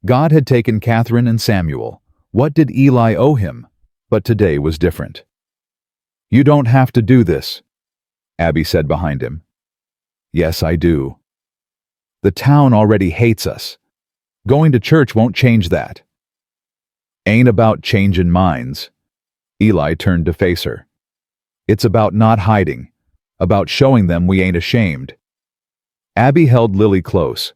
God had taken Catherine and Samuel. What did Eli owe him? But today was different. You don't have to do this, Abby said behind him. Yes, I do. The town already hates us. Going to church won't change that. Ain't about changing minds. Eli turned to face her. It's about not hiding, about showing them we ain't ashamed. Abby held Lily close.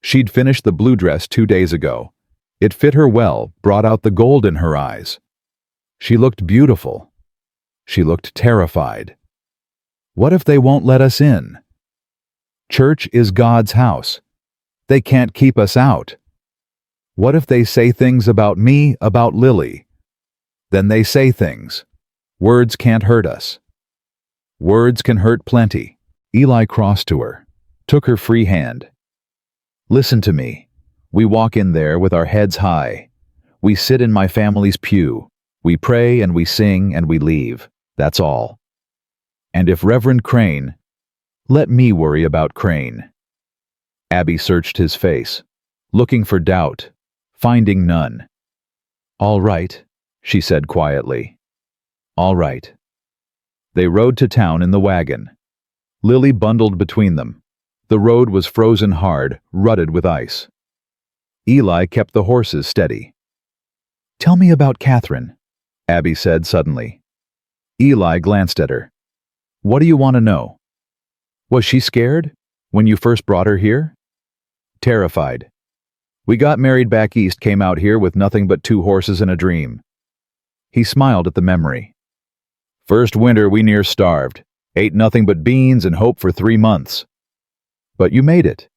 She'd finished the blue dress 2 days ago. It fit her well, brought out the gold in her eyes. She looked beautiful. She looked terrified. What if they won't let us in? Church is God's house. They can't keep us out. What if they say things about me, about Lily? Then they say things. Words can't hurt us. Words can hurt plenty. Eli crossed to her, took her free hand. Listen to me. We walk in there with our heads high. We sit in my family's pew. We pray and we sing and we leave. That's all. And if Reverend Crane, let me worry about Crane. Abby searched his face, looking for doubt, finding none. All right, she said quietly. All right. They rode to town in the wagon. Lily bundled between them. The road was frozen hard, rutted with ice. Eli kept the horses steady. Tell me about Catherine, Abby said suddenly. Eli glanced at her. What do you want to know? Was she scared when you first brought her here? Terrified. We got married back east, came out here with nothing but 2 horses and a dream. He smiled at the memory. First winter we near starved, ate nothing but beans and hope for 3 months. But you made it.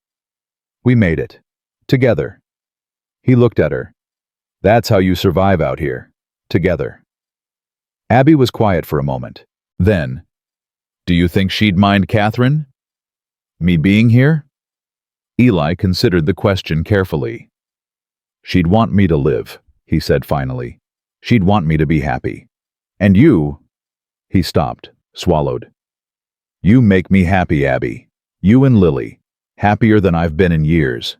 We made it. Together. He looked at her. That's how you survive out here. Together. Abby was quiet for a moment. Then, do you think she'd mind Catherine? Me being here? Eli considered the question carefully. She'd want me to live, he said finally. She'd want me to be happy. And you... He stopped, swallowed. You make me happy, Abby. You and Lily. Happier than I've been in years.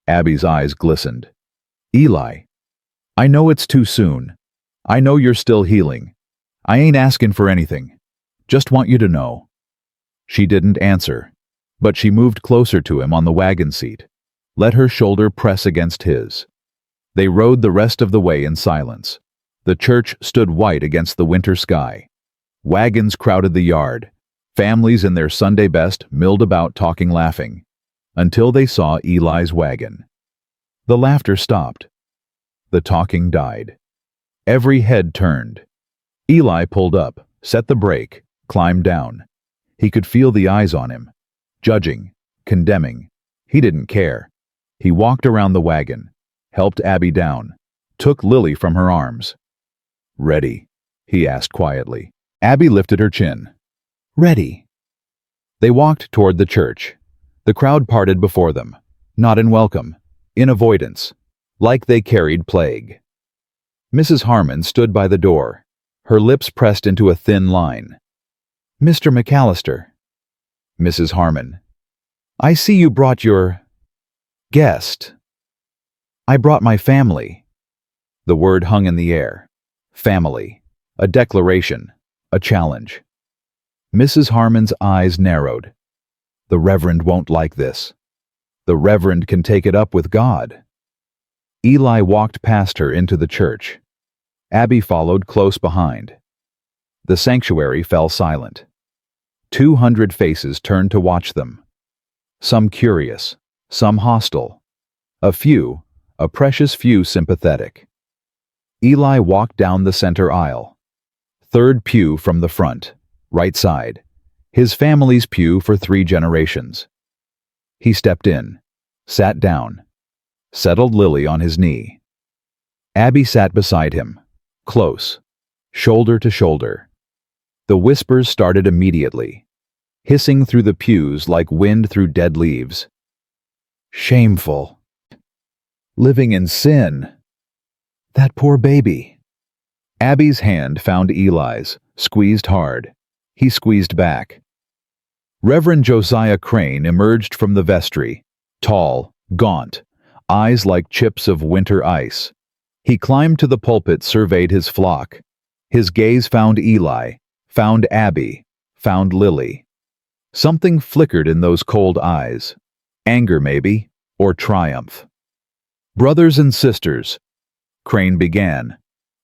Abby's eyes glistened. Eli, I know it's too soon. I know you're still healing. I ain't asking for anything. Just want you to know. She didn't answer, but she moved closer to him on the wagon seat, let her shoulder press against his. They rode the rest of the way in silence. The church stood white against the winter sky. Wagons crowded the yard. Families in their Sunday best milled about talking, laughing, until they saw Eli's wagon. The laughter stopped. The talking died. Every head turned. Eli pulled up, set the brake, climbed down. He could feel the eyes on him, judging, condemning. He didn't care. He walked around the wagon, helped Abby down, took Lily from her arms. Ready? He asked quietly. Abby lifted her chin. Ready. They walked toward the church. The crowd parted before them, not in welcome, in avoidance, like they carried plague. Mrs. Harmon stood by the door, her lips pressed into a thin line. Mr. McAllister. Mrs. Harmon. I see you brought your... guest. I brought my family. The word hung in the air. Family. A declaration. A challenge. Mrs. Harmon's eyes narrowed. The Reverend won't like this. The Reverend can take it up with God. Eli walked past her into the church. Abby followed close behind. The sanctuary fell silent. 200 faces turned to watch them. Some curious, some hostile. A few, a precious few sympathetic. Eli walked down the center aisle. Third pew from the front, right side. His family's pew for 3 generations. He stepped in, sat down, settled Lily on his knee. Abby sat beside him, close, shoulder to shoulder. The whispers started immediately, hissing through the pews like wind through dead leaves. Shameful. Living in sin. That poor baby. Abby's hand found Eli's, squeezed hard. He squeezed back. Reverend Josiah Crane emerged from the vestry, tall, gaunt, eyes like chips of winter ice. He climbed to the pulpit, surveyed his flock. His gaze found Eli, found Abby, found Lily. Something flickered in those cold eyes. Anger, maybe, or triumph. Brothers and sisters, Crane began,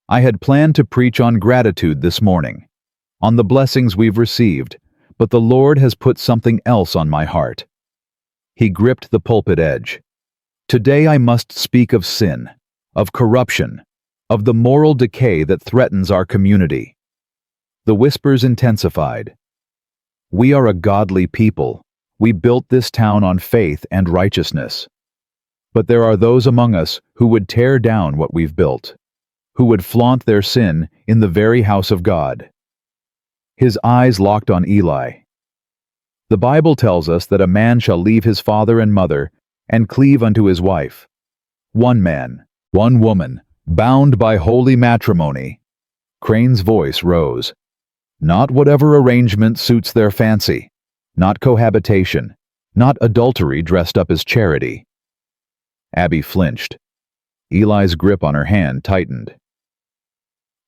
I had planned to preach on gratitude this morning, on the blessings we've received, but the Lord has put something else on my heart. He gripped the pulpit edge. Today I must speak of sin, of corruption, of the moral decay that threatens our community. The whispers intensified. We are a godly people. We built this town on faith and righteousness. But there are those among us who would tear down what we've built, who would flaunt their sin in the very house of God. His eyes locked on Eli. The Bible tells us that a man shall leave his father and mother and cleave unto his wife. One man, one woman, Bound by holy matrimony. Crane's voice rose. Not whatever arrangement suits their fancy. Not cohabitation. Not adultery dressed up as charity. Abby flinched. Eli's grip on her hand tightened.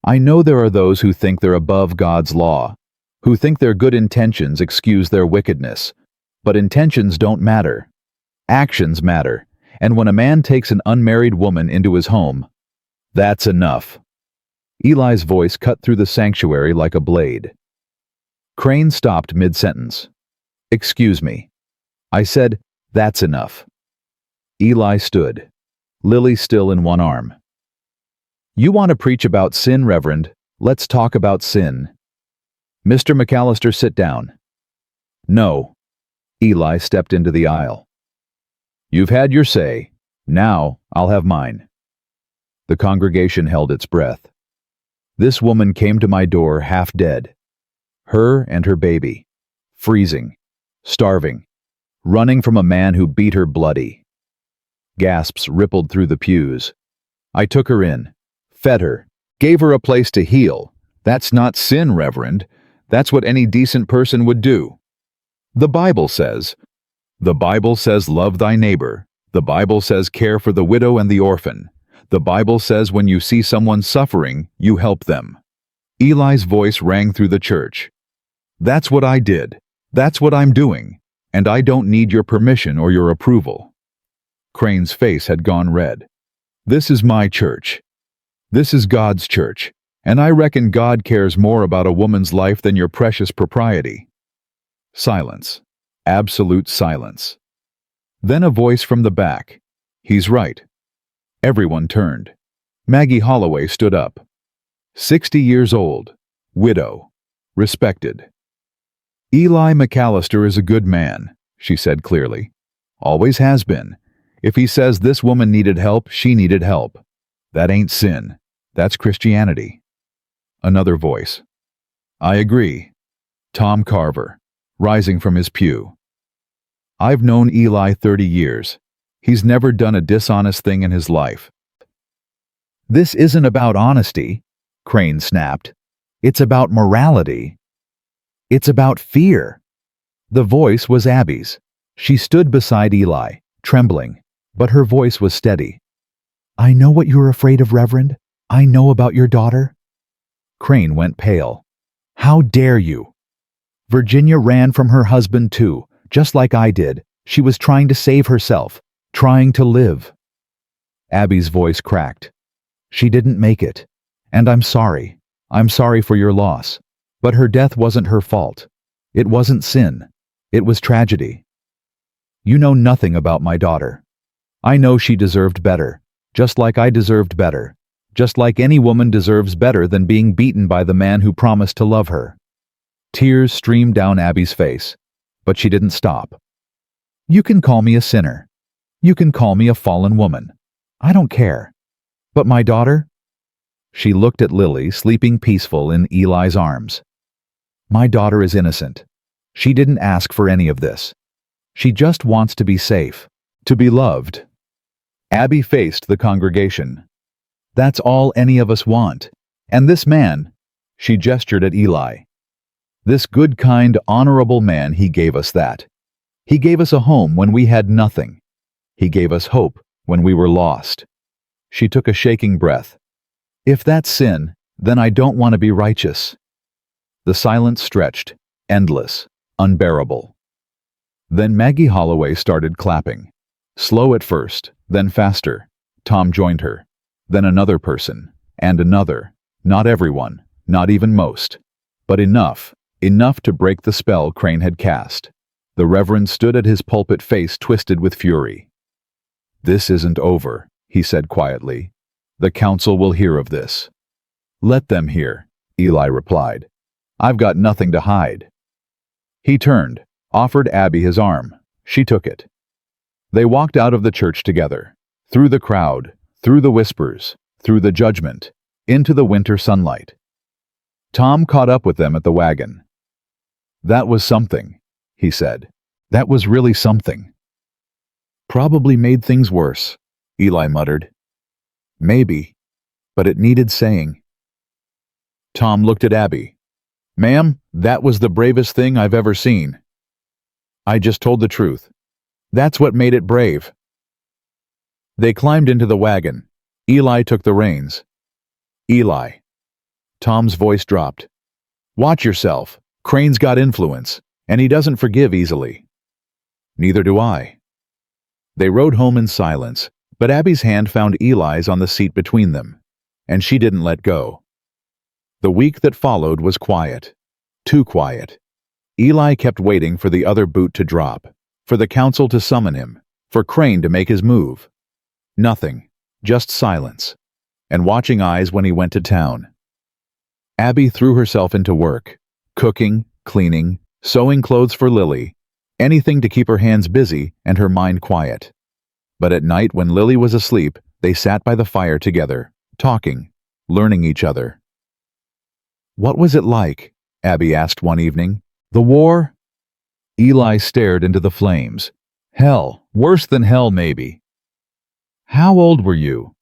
I know there are those who think they're above God's law, who think their good intentions excuse their wickedness. But intentions don't matter. Actions matter, and when a man takes an unmarried woman into his home, that's enough. Eli's voice cut through the sanctuary like a blade. Crane stopped mid-sentence. Excuse me. I said, that's enough. Eli stood, Lily still in one arm. You want to preach about sin, Reverend? Let's talk about sin. Mr. McAllister, sit down. No. Eli stepped into the aisle. You've had your say. Now I'll have mine. The congregation held its breath. This woman came to my door half dead. Her and her baby. Freezing. Starving. Running from a man who beat her bloody. Gasps rippled through the pews. I took her in. Fed her. Gave her a place to heal. That's not sin, Reverend. That's what any decent person would do. The Bible says love thy neighbor. The Bible says care for the widow and the orphan. The Bible says when you see someone suffering, you help them. Eli's voice rang through the church. That's what I did. That's what I'm doing. And I don't need your permission or your approval. Crane's face had gone red. This is my church. This is God's church. And I reckon God cares more about a woman's life than your precious propriety. Silence. Absolute silence. Then a voice from the back. He's right. Everyone turned. Maggie Holloway stood up. 60 years old. Widow. Respected. Eli McAllister is a good man, she said clearly. Always has been. If he says this woman needed help, she needed help. That ain't sin. That's Christianity. Another voice. I agree. Tom Carver, rising from his pew. I've known Eli 30 years. He's never done a dishonest thing in his life. This isn't about honesty, Crane snapped. It's about morality. It's about fear. The voice was Abby's. She stood beside Eli, trembling, but her voice was steady. I know what you're afraid of, Reverend. I know about your daughter. Crane went pale. How dare you? Virginia ran from her husband too, just like I did. She was trying to save herself, trying to live. Abby's voice cracked. She didn't make it. And I'm sorry. I'm sorry for your loss. But her death wasn't her fault. It wasn't sin. It was tragedy. You know nothing about my daughter. I know she deserved better, just like I deserved better. Just like any woman deserves better than being beaten by the man who promised to love her. Tears streamed down Abby's face, but she didn't stop. You can call me a sinner. You can call me a fallen woman. I don't care. But my daughter? She looked at Lily, sleeping peaceful in Eli's arms. My daughter is innocent. She didn't ask for any of this. She just wants to be safe, to be loved. Abby faced the congregation. That's all any of us want. And this man, she gestured at Eli. This good, kind, honorable man, he gave us that. He gave us a home when we had nothing. He gave us hope when we were lost. She took a shaking breath. If that's sin, then I don't want to be righteous. The silence stretched, endless, unbearable. Then Maggie Holloway started clapping. Slow at first, then faster. Tom joined her. Then another person, and another. Not everyone, not even most. But enough to break the spell Crane had cast. The Reverend stood at his pulpit, face twisted with fury. This isn't over, he said quietly. The council will hear of this. Let them hear, Eli replied. I've got nothing to hide. He turned, offered Abby his arm. She took it. They walked out of the church together, through the crowd, through the whispers, through the judgment, into the winter sunlight. Tom caught up with them at the wagon. That was something, he said. That was really something. Probably made things worse, Eli muttered. Maybe, but it needed saying. Tom looked at Abby. "Ma'am, that was the bravest thing I've ever seen." "I just told the truth. That's what made it brave." They climbed into the wagon. Eli took the reins. "Eli." Tom's voice dropped. "Watch yourself. Crane's got influence, and he doesn't forgive easily." "Neither do I." They rode home in silence, but Abby's hand found Eli's on the seat between them, and she didn't let go. The week that followed was quiet. Too quiet. Eli kept waiting for the other boot to drop, for the council to summon him, for Crane to make his move. Nothing, just silence, and watching eyes when he went to town. Abby threw herself into work, cooking, cleaning, sewing clothes for Lily, anything to keep her hands busy and her mind quiet. But at night when Lily was asleep, they sat by the fire together, talking, learning each other. "What was it like?" Abby asked one evening. "The war?" Eli stared into the flames. "Hell, worse than hell maybe." "How old were you?"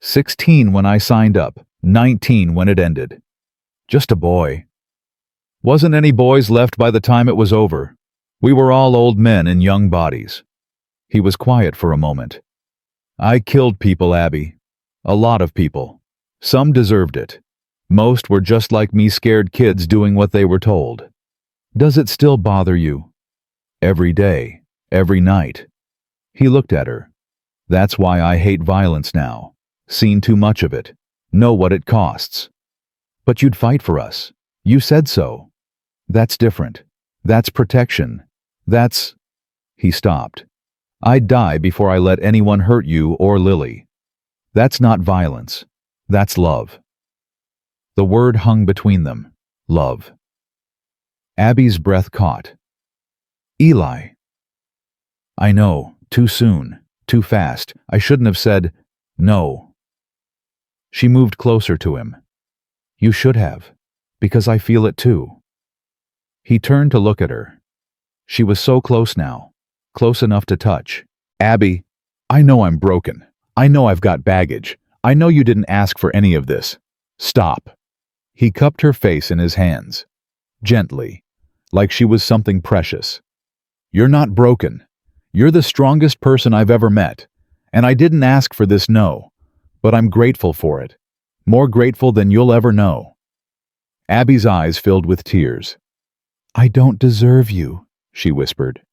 16 when I signed up, 19 when it ended. "Just a boy." "Wasn't any boys left by the time it was over. We were all old men in young bodies." He was quiet for a moment. "I killed people, Abby. A lot of people. Some deserved it. Most were just like me, scared kids doing what they were told. Does it still bother you?" "Every day, every night." He looked at her. "That's why I hate violence now. Seen too much of it. Know what it costs." "But you'd fight for us. You said so." "That's different. That's protection. That's—" He stopped. "I'd die before I let anyone hurt you or Lily. That's not violence. That's love." The word hung between them. Love. Abby's breath caught. "Eli." "I know. Too soon. Too fast. I shouldn't have said no." She moved closer to him. "You should have. Because I feel it too." He turned to look at her. She was so close now. Close enough to touch. "Abby, I know I'm broken. I know I've got baggage. I know you didn't ask for any of this. Stop." He cupped her face in his hands. Gently. Like she was something precious. "You're not broken. You're the strongest person I've ever met. And I didn't ask for this, no. But I'm grateful for it. More grateful than you'll ever know." Abby's eyes filled with tears. "I don't deserve you," she whispered.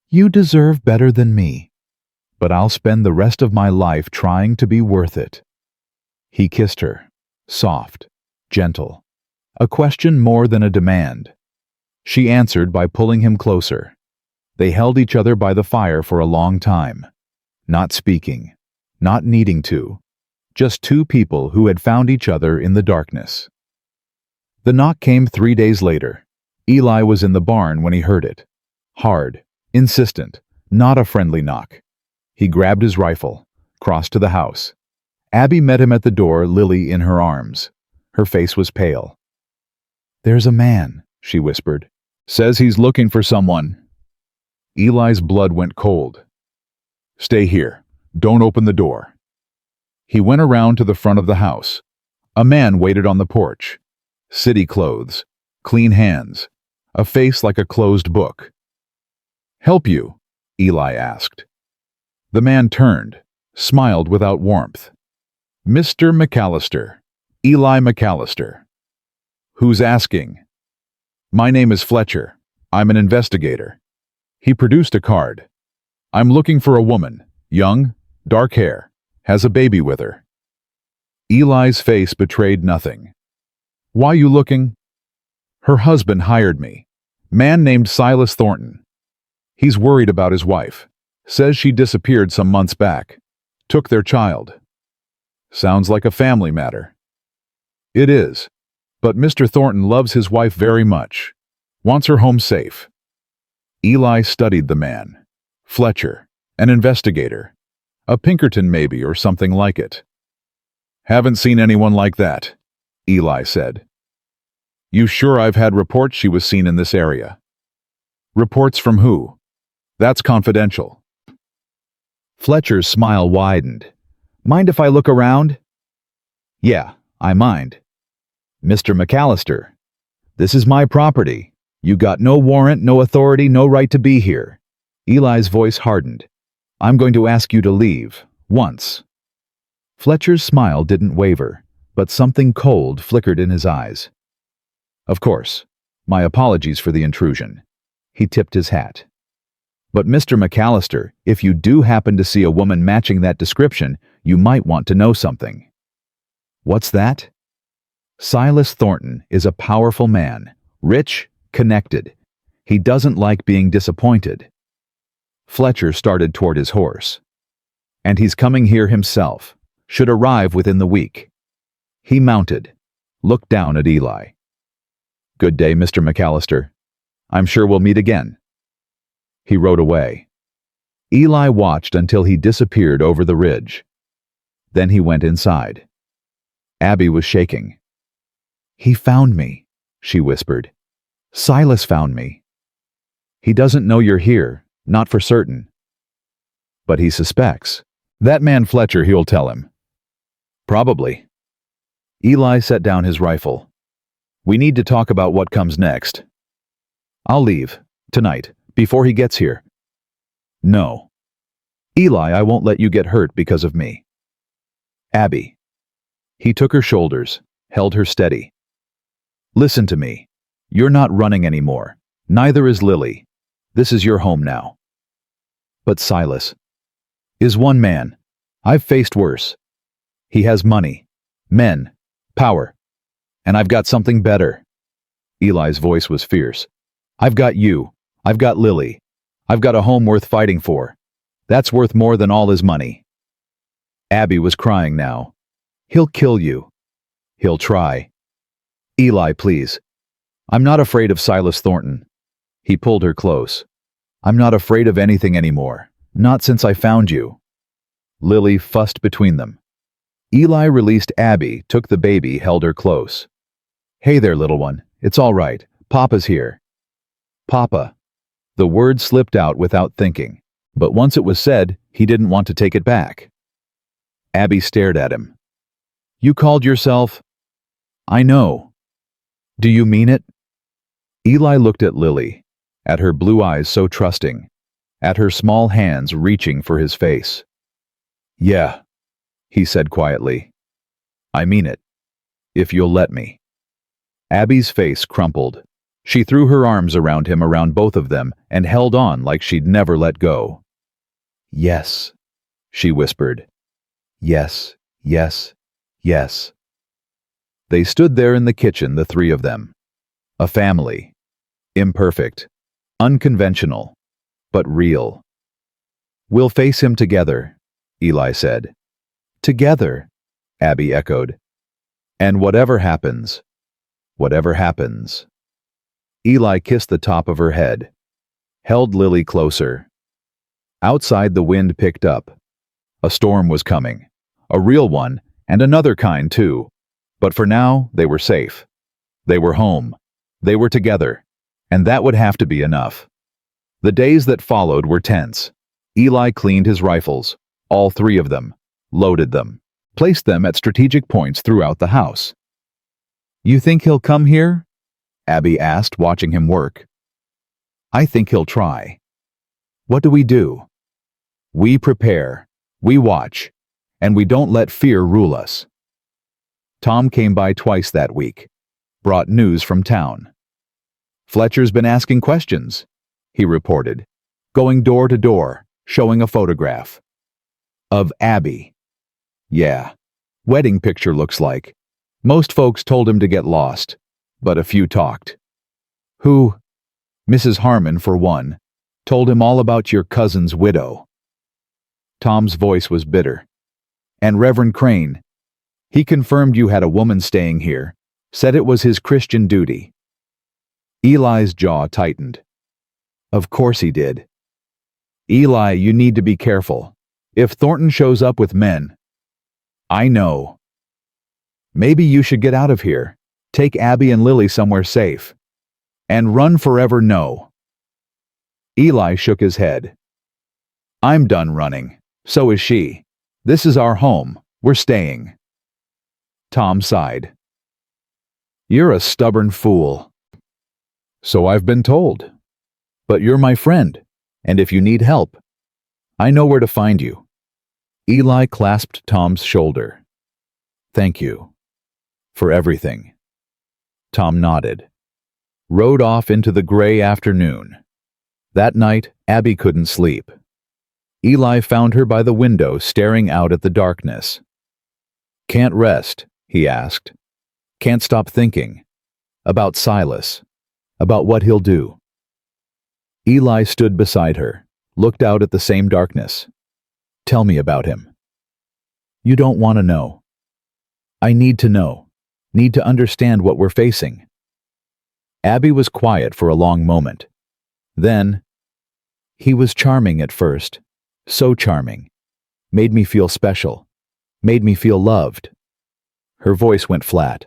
"You deserve better than me. But I'll spend the rest of my life trying to be worth it." He kissed her. Soft. Gentle. A question more than a demand. She answered by pulling him closer. They held each other by the fire for a long time. Not speaking. Not needing to. Just two people who had found each other in the darkness. The knock came 3 days later. Eli was in the barn when he heard it. Hard. Insistent. Not a friendly knock. He grabbed his rifle. Crossed to the house. Abby met him at the door, Lily in her arms. Her face was pale. "There's a man," she whispered. "Says he's looking for someone." Eli's blood went cold. "Stay here. Don't open the door." He went around to the front of the house. A man waited on the porch. City clothes. Clean hands. A face like a closed book. "Help you?" Eli asked. The man turned, smiled without warmth. "Mr. McAllister. Eli McAllister." "Who's asking?" "My name is Fletcher. I'm an investigator." He produced a card. "I'm looking for a woman, young, dark hair, has a baby with her." Eli's face betrayed nothing. "Why you looking?" "Her husband hired me. Man named Silas Thornton. He's worried about his wife. Says she disappeared some months back. Took their child." "Sounds like a family matter." "It is. But Mr. Thornton loves his wife very much. Wants her home safe." Eli studied the man. Fletcher, an investigator. A Pinkerton maybe, or something like it. "Haven't seen anyone like that," Eli said. "You sure? I've had reports she was seen in this area." "Reports from who?" "That's confidential." Fletcher's smile widened. "Mind if I look around?" Yeah, I mind. Mr. McAllister, this is my property. You got no warrant, no authority, no right to be here. Eli's voice hardened. I'm going to ask you to leave. Once. Fletcher's smile didn't waver, but something cold flickered in his eyes. Of course. My apologies for the intrusion. He tipped his hat. But Mr. McAllister, if you do happen to see a woman matching that description, you might want to know something. What's that? Silas Thornton is a powerful man, rich, connected. He doesn't like being disappointed. Fletcher started toward his horse. And he's coming here himself, should arrive within the week. He mounted, looked down at Eli. Good day, Mr. McAllister. I'm sure we'll meet again. He rode away. Eli watched until he disappeared over the ridge. Then he went inside. Abby was shaking. He found me, she whispered. Silas found me. He doesn't know you're here, not for certain. But he suspects. That man Fletcher, he'll tell him. Probably. Eli set down his rifle. We need to talk about what comes next. I'll leave, tonight, before he gets here. No. Eli, I won't let you get hurt because of me. Abby. He took her shoulders, held her steady. Listen to me. You're not running anymore. Neither is Lily. This is your home now. But Silas is one man. I've faced worse. He has money, men, power. And I've got something better. Eli's voice was fierce. I've got you. I've got Lily. I've got a home worth fighting for. That's worth more than all his money. Abby was crying now. He'll kill you. He'll try. Eli, please. I'm not afraid of Silas Thornton. He pulled her close. I'm not afraid of anything anymore. Not since I found you. Lily fussed between them. Eli released Abby, took the baby, held her close. Hey there, little one. It's all right. Papa's here. Papa. The word slipped out without thinking, but once it was said, he didn't want to take it back. Abby stared at him. You called yourself? I know. Do you mean it? Eli looked at Lily, at her blue eyes so trusting, at her small hands reaching for his face. Yeah, he said quietly. I mean it. If you'll let me. Abby's face crumpled. She threw her arms around him, around both of them, and held on like she'd never let go. Yes, she whispered. Yes, yes, yes. They stood there in the kitchen, the three of them. A family. Imperfect. Unconventional. But real. We'll face him together, Eli said. Together, Abby echoed. And whatever happens. Whatever happens. Eli kissed the top of her head, held Lily closer. Outside, the wind picked up. A storm was coming. A real one, and another kind too. But for now, they were safe. They were home. They were together. And that would have to be enough. The days that followed were tense. Eli cleaned his rifles, all three of them, loaded them, placed them at strategic points throughout the house. You think he'll come here? Abby asked, watching him work. I think he'll try. What do? We prepare, we watch, and we don't let fear rule us. Tom came by twice that week, brought news from town. Fletcher's been asking questions, he reported, going door to door, showing a photograph. Of Abby. Yeah, wedding picture looks like. Most folks told him to get lost, but a few talked. Who? Mrs. Harmon, for one, told him all about your cousin's widow. Tom's voice was bitter. And Reverend Crane. He confirmed you had a woman staying here, said it was his Christian duty. Eli's jaw tightened. Of course he did. Eli, you need to be careful. If Thornton shows up with men. I know. Maybe you should get out of here. Take Abby and Lily somewhere safe. And run forever, no. Eli shook his head. I'm done running. So is she. This is our home. We're staying. Tom sighed. You're a stubborn fool. So I've been told. But you're my friend, and if you need help, I know where to find you. Eli clasped Tom's shoulder. Thank you. For everything. Tom nodded. Rode off into the gray afternoon. That night, Abby couldn't sleep. Eli found her by the window staring out at the darkness. Can't rest, he asked. Can't stop thinking. About Silas. About what he'll do. Eli stood beside her, looked out at the same darkness. Tell me about him. You don't want to know. I need to know. Need to understand what we're facing. Abby was quiet for a long moment. Then, he was charming at first. So charming. Made me feel special. Made me feel loved. Her voice went flat.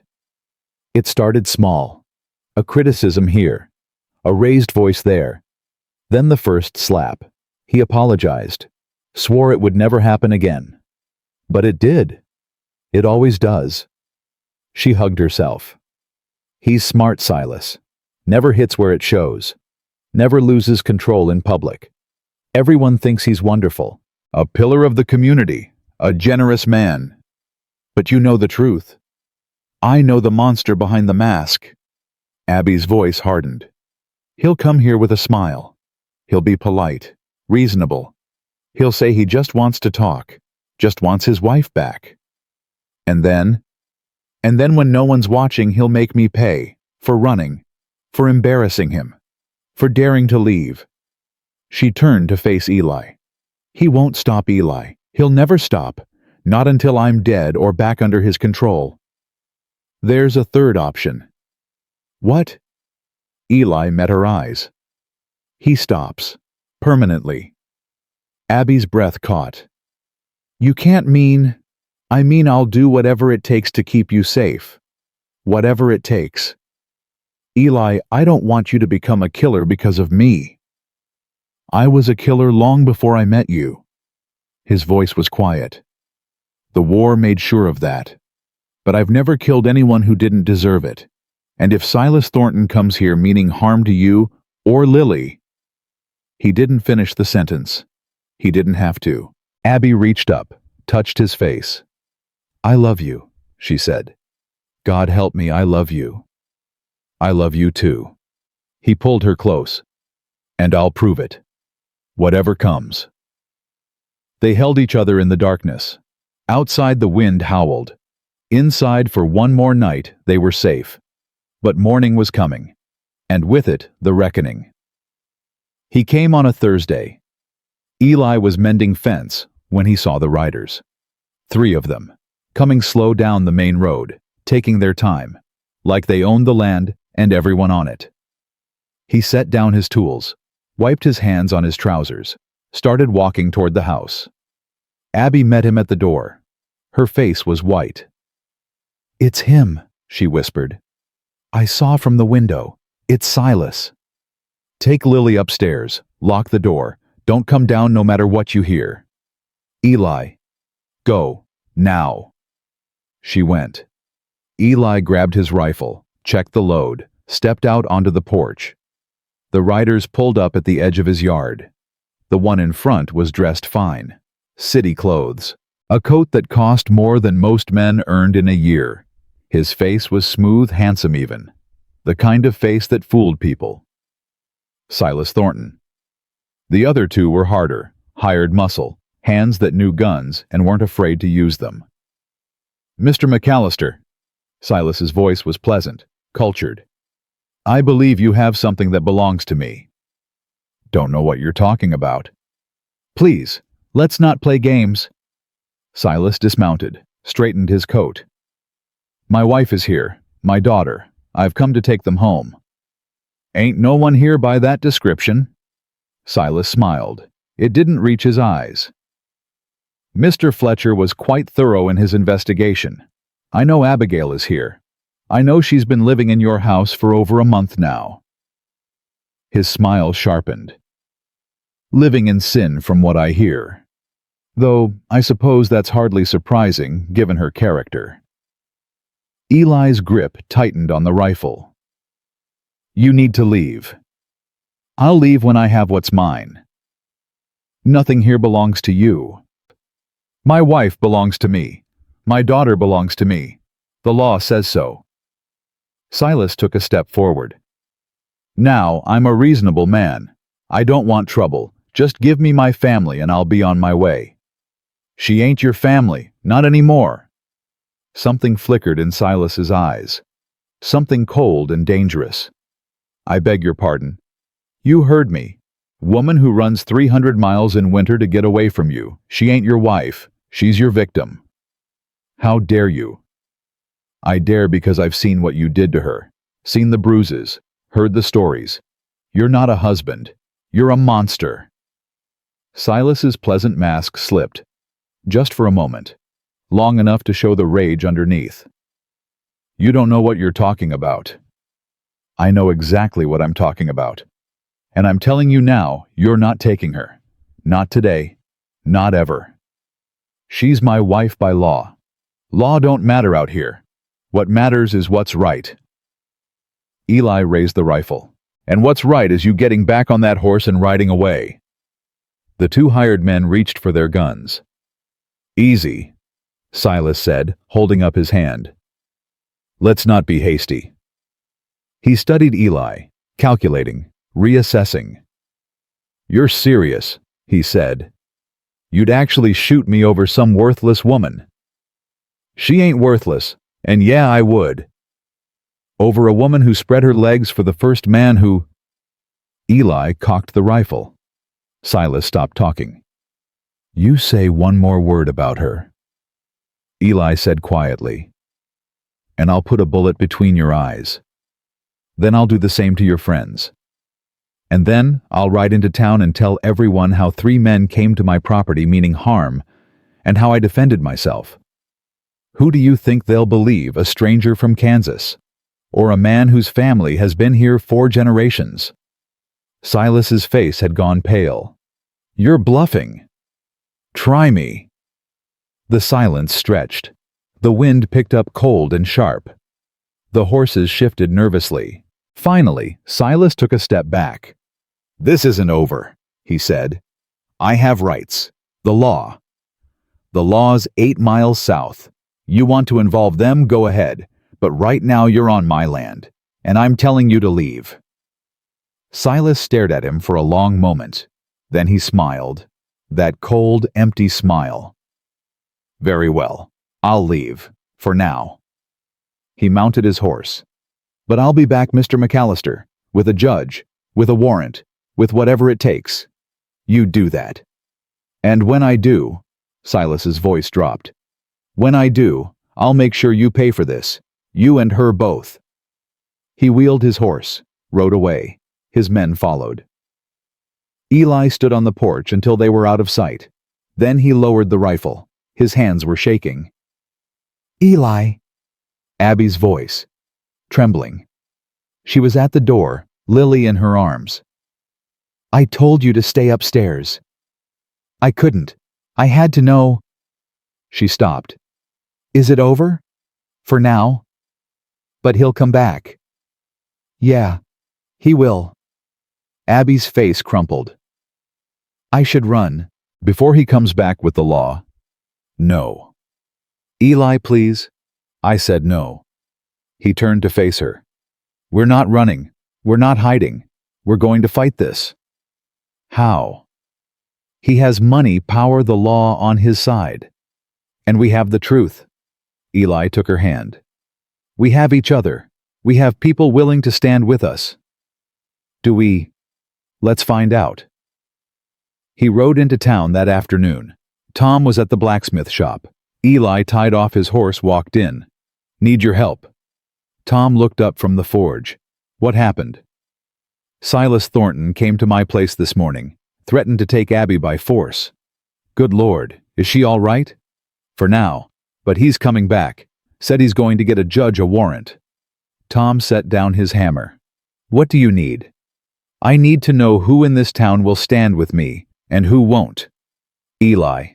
It started small. A criticism here. A raised voice there. Then the first slap. He apologized. Swore it would never happen again. But it did. It always does. She hugged herself. He's smart, Silas. Never hits where it shows. Never loses control in public. Everyone thinks he's wonderful. A pillar of the community. A generous man. But you know the truth. I know the monster behind the mask. Abby's voice hardened. He'll come here with a smile. He'll be polite, reasonable. He'll say he just wants to talk, just wants his wife back. And then when no one's watching, he'll make me pay, for running, for embarrassing him, for daring to leave. She turned to face Eli. He won't stop, Eli. He'll never stop, not until I'm dead or back under his control. There's a third option. What? Eli met her eyes. He stops. Permanently. Abby's breath caught. You can't mean... I mean I'll do whatever it takes to keep you safe. Whatever it takes. Eli, I don't want you to become a killer because of me. I was a killer long before I met you. His voice was quiet. The war made sure of that. But I've never killed anyone who didn't deserve it. And if Silas Thornton comes here meaning harm to you or Lily... He didn't finish the sentence. He didn't have to. Abby reached up, touched his face. I love you, she said. God help me, I love you. I love you too. He pulled her close. And I'll prove it. Whatever comes. They held each other in the darkness. Outside the wind howled. Inside for one more night they were safe. But morning was coming. And with it, the reckoning. He came on a Thursday. Eli was mending fence when he saw the riders. 3 of them, coming slow down the main road, taking their time, like they owned the land and everyone on it. He set down his tools, wiped his hands on his trousers, started walking toward the house. Abby met him at the door. Her face was white. It's him, she whispered. I saw from the window. It's Silas. Take Lily upstairs, lock the door, don't come down no matter what you hear. Eli. Go, now. She went. Eli grabbed his rifle, checked the load, stepped out onto the porch. The riders pulled up at the edge of his yard. The one in front was dressed fine. City clothes. A coat that cost more than most men earned in a year. His face was smooth, handsome even. The kind of face that fooled people. Silas Thornton. The other 2 were harder, hired muscle, hands that knew guns and weren't afraid to use them. Mr. McAllister. Silas's voice was pleasant, cultured. I believe you have something that belongs to me. Don't know what you're talking about. Please, let's not play games. Silas dismounted, straightened his coat. My wife is here, my daughter. I've come to take them home. Ain't no one here by that description. Silas smiled. It didn't reach his eyes. Mr. Fletcher was quite thorough in his investigation. I know Abigail is here. I know she's been living in your house for over a month now. His smile sharpened. Living in sin from what I hear. Though I suppose that's hardly surprising, given her character. Eli's grip tightened on the rifle. You need to leave. I'll leave when I have what's mine. Nothing here belongs to you. My wife belongs to me. My daughter belongs to me. The law says so. Silas took a step forward. Now, I'm a reasonable man. I don't want trouble. Just give me my family and I'll be on my way. She ain't your family, not anymore. Something flickered in Silas's eyes. Something cold and dangerous. I beg your pardon. You heard me. Woman who runs 300 miles in winter to get away from you. She ain't your wife. She's your victim. How dare you? I dare because I've seen what you did to her. Seen the bruises. Heard the stories. You're not a husband. You're a monster. Silas's pleasant mask slipped. Just for a moment. Long enough to show the rage underneath. You don't know what you're talking about. I know exactly what I'm talking about. And I'm telling you now, you're not taking her. Not today. Not ever. She's my wife by law. Law don't matter out here. What matters is what's right. Eli raised the rifle. And what's right is you getting back on that horse and riding away. The two hired men reached for their guns. Easy, Silas said, holding up his hand. Let's not be hasty. He studied Eli, calculating, reassessing. You're serious, he said. You'd actually shoot me over some worthless woman. She ain't worthless, and yeah, I would. Over a woman who spread her legs for the first man who... Eli cocked the rifle. Silas stopped talking. You say one more word about her. Eli said quietly. And I'll put a bullet between your eyes. Then I'll do the same to your friends. And then I'll ride into town and tell everyone how 3 men came to my property meaning harm, and how I defended myself. Who do you think they'll believe, a stranger from Kansas? Or a man whose family has been here 4 generations? Silas's face had gone pale. You're bluffing. Try me. The silence stretched. The wind picked up cold and sharp. The horses shifted nervously. Finally, Silas took a step back. This isn't over, he said. I have rights. The law. The law's 8 miles south. You want to involve them, go ahead. But right now you're on my land, and I'm telling you to leave. Silas stared at him for a long moment. Then he smiled. That cold, empty smile. Very well. I'll leave. For now. He mounted his horse. But I'll be back, Mr. McAllister, with a judge, with a warrant, with whatever it takes. You do that. And when I do, Silas's voice dropped. When I do, I'll make sure you pay for this. You and her both. He wheeled his horse, rode away. His men followed. Eli stood on the porch until they were out of sight. Then he lowered the rifle. His hands were shaking. Eli. Abby's voice. Trembling. She was at the door, Lily in her arms. I told you to stay upstairs. I couldn't. I had to know. She stopped. Is it over? For now? But he'll come back. Yeah, he will. Abby's face crumpled. I should run. Before he comes back with the law. No. Eli, please. I said no. He turned to face her. We're not running. We're not hiding. We're going to fight this. How? He has money, power, the law on his side. And we have the truth. Eli took her hand. We have each other. We have people willing to stand with us. Do we? Let's find out. He rode into town that afternoon. Tom was at the blacksmith shop. Eli, tied off his horse, walked in. Need your help. Tom looked up from the forge. What happened? Silas Thornton came to my place this morning, threatened to take Abby by force. Good Lord, is she all right? For now, but he's coming back. Said he's going to get a judge a warrant. Tom set down his hammer. What do you need? I need to know who in this town will stand with me, and who won't. Eli.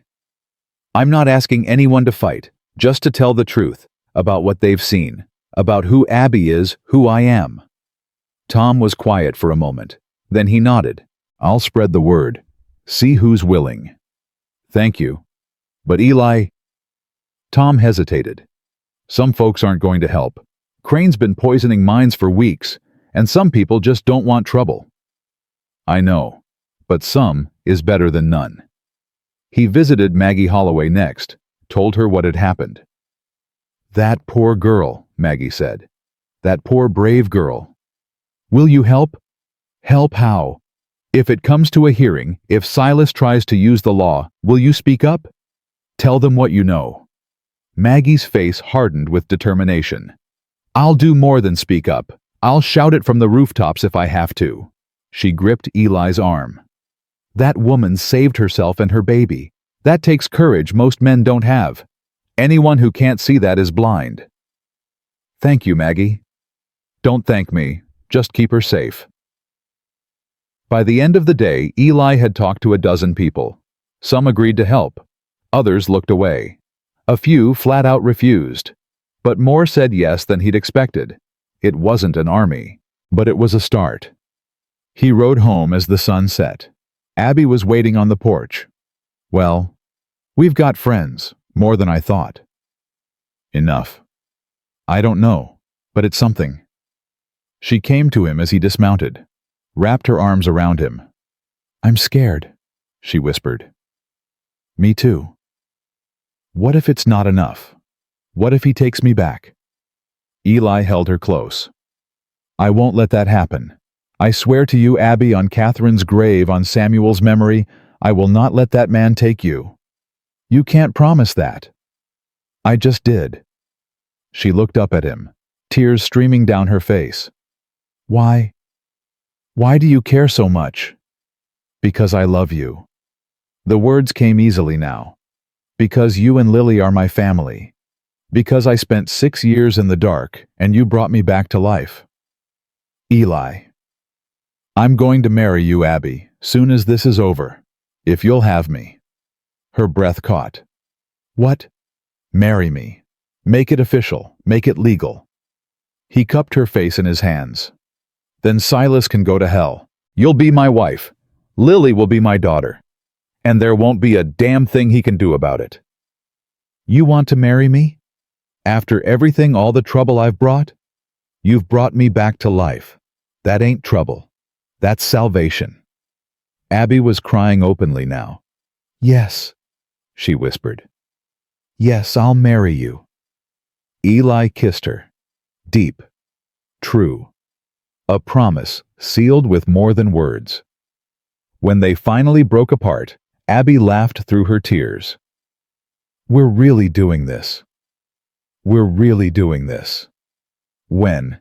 I'm not asking anyone to fight, just to tell the truth. about what they've seen, about who Abby is, who I am. Tom was quiet for a moment. Then he nodded. I'll spread the word. See who's willing. Thank you. But Eli... Tom hesitated. Some folks aren't going to help. Crane's been poisoning minds for weeks, and some people just don't want trouble. I know, but some is better than none. He visited Maggie Holloway next, told her what had happened. That poor girl, Maggie said. That poor brave girl. Will you help? Help how? If it comes to a hearing, if Silas tries to use the law, will you speak up? Tell them what you know. Maggie's face hardened with determination. I'll do more than speak up. I'll shout it from the rooftops if I have to. She gripped Eli's arm. That woman saved herself and her baby. That takes courage most men don't have. Anyone who can't see that is blind. Thank you, Maggie. Don't thank me. Just keep her safe. By the end of the day, Eli had talked to a dozen people. Some agreed to help. Others looked away. A few flat out refused. But more said yes than he'd expected. It wasn't an army, but it was a start. He rode home as the sun set. Abby was waiting on the porch. Well, we've got friends, more than I thought. Enough. I don't know, but it's something. She came to him as he dismounted, wrapped her arms around him. I'm scared, she whispered. Me too. What if it's not enough? What if he takes me back? Eli held her close. I won't let that happen. I swear to you, Abby, on Catherine's grave, on Samuel's memory, I will not let that man take you. You can't promise that. I just did. She looked up at him, tears streaming down her face. Why? Why do you care so much? Because I love you. The words came easily now. Because you and Lily are my family. Because I spent 6 years in the dark and you brought me back to life. Eli. I'm going to marry you, Abby, soon as this is over, if you'll have me. Her breath caught. What? Marry me. Make it official. Make it legal. He cupped her face in his hands. Then Silas can go to hell. You'll be my wife. Lily will be my daughter. And there won't be a damn thing he can do about it. You want to marry me? After everything, all the trouble I've brought? You've brought me back to life. That ain't trouble. That's salvation. Abby was crying openly now. Yes, she whispered. Yes, I'll marry you. Eli kissed her. Deep. True. A promise sealed with more than words. When they finally broke apart, Abby laughed through her tears. We're really doing this. We're really doing this. When?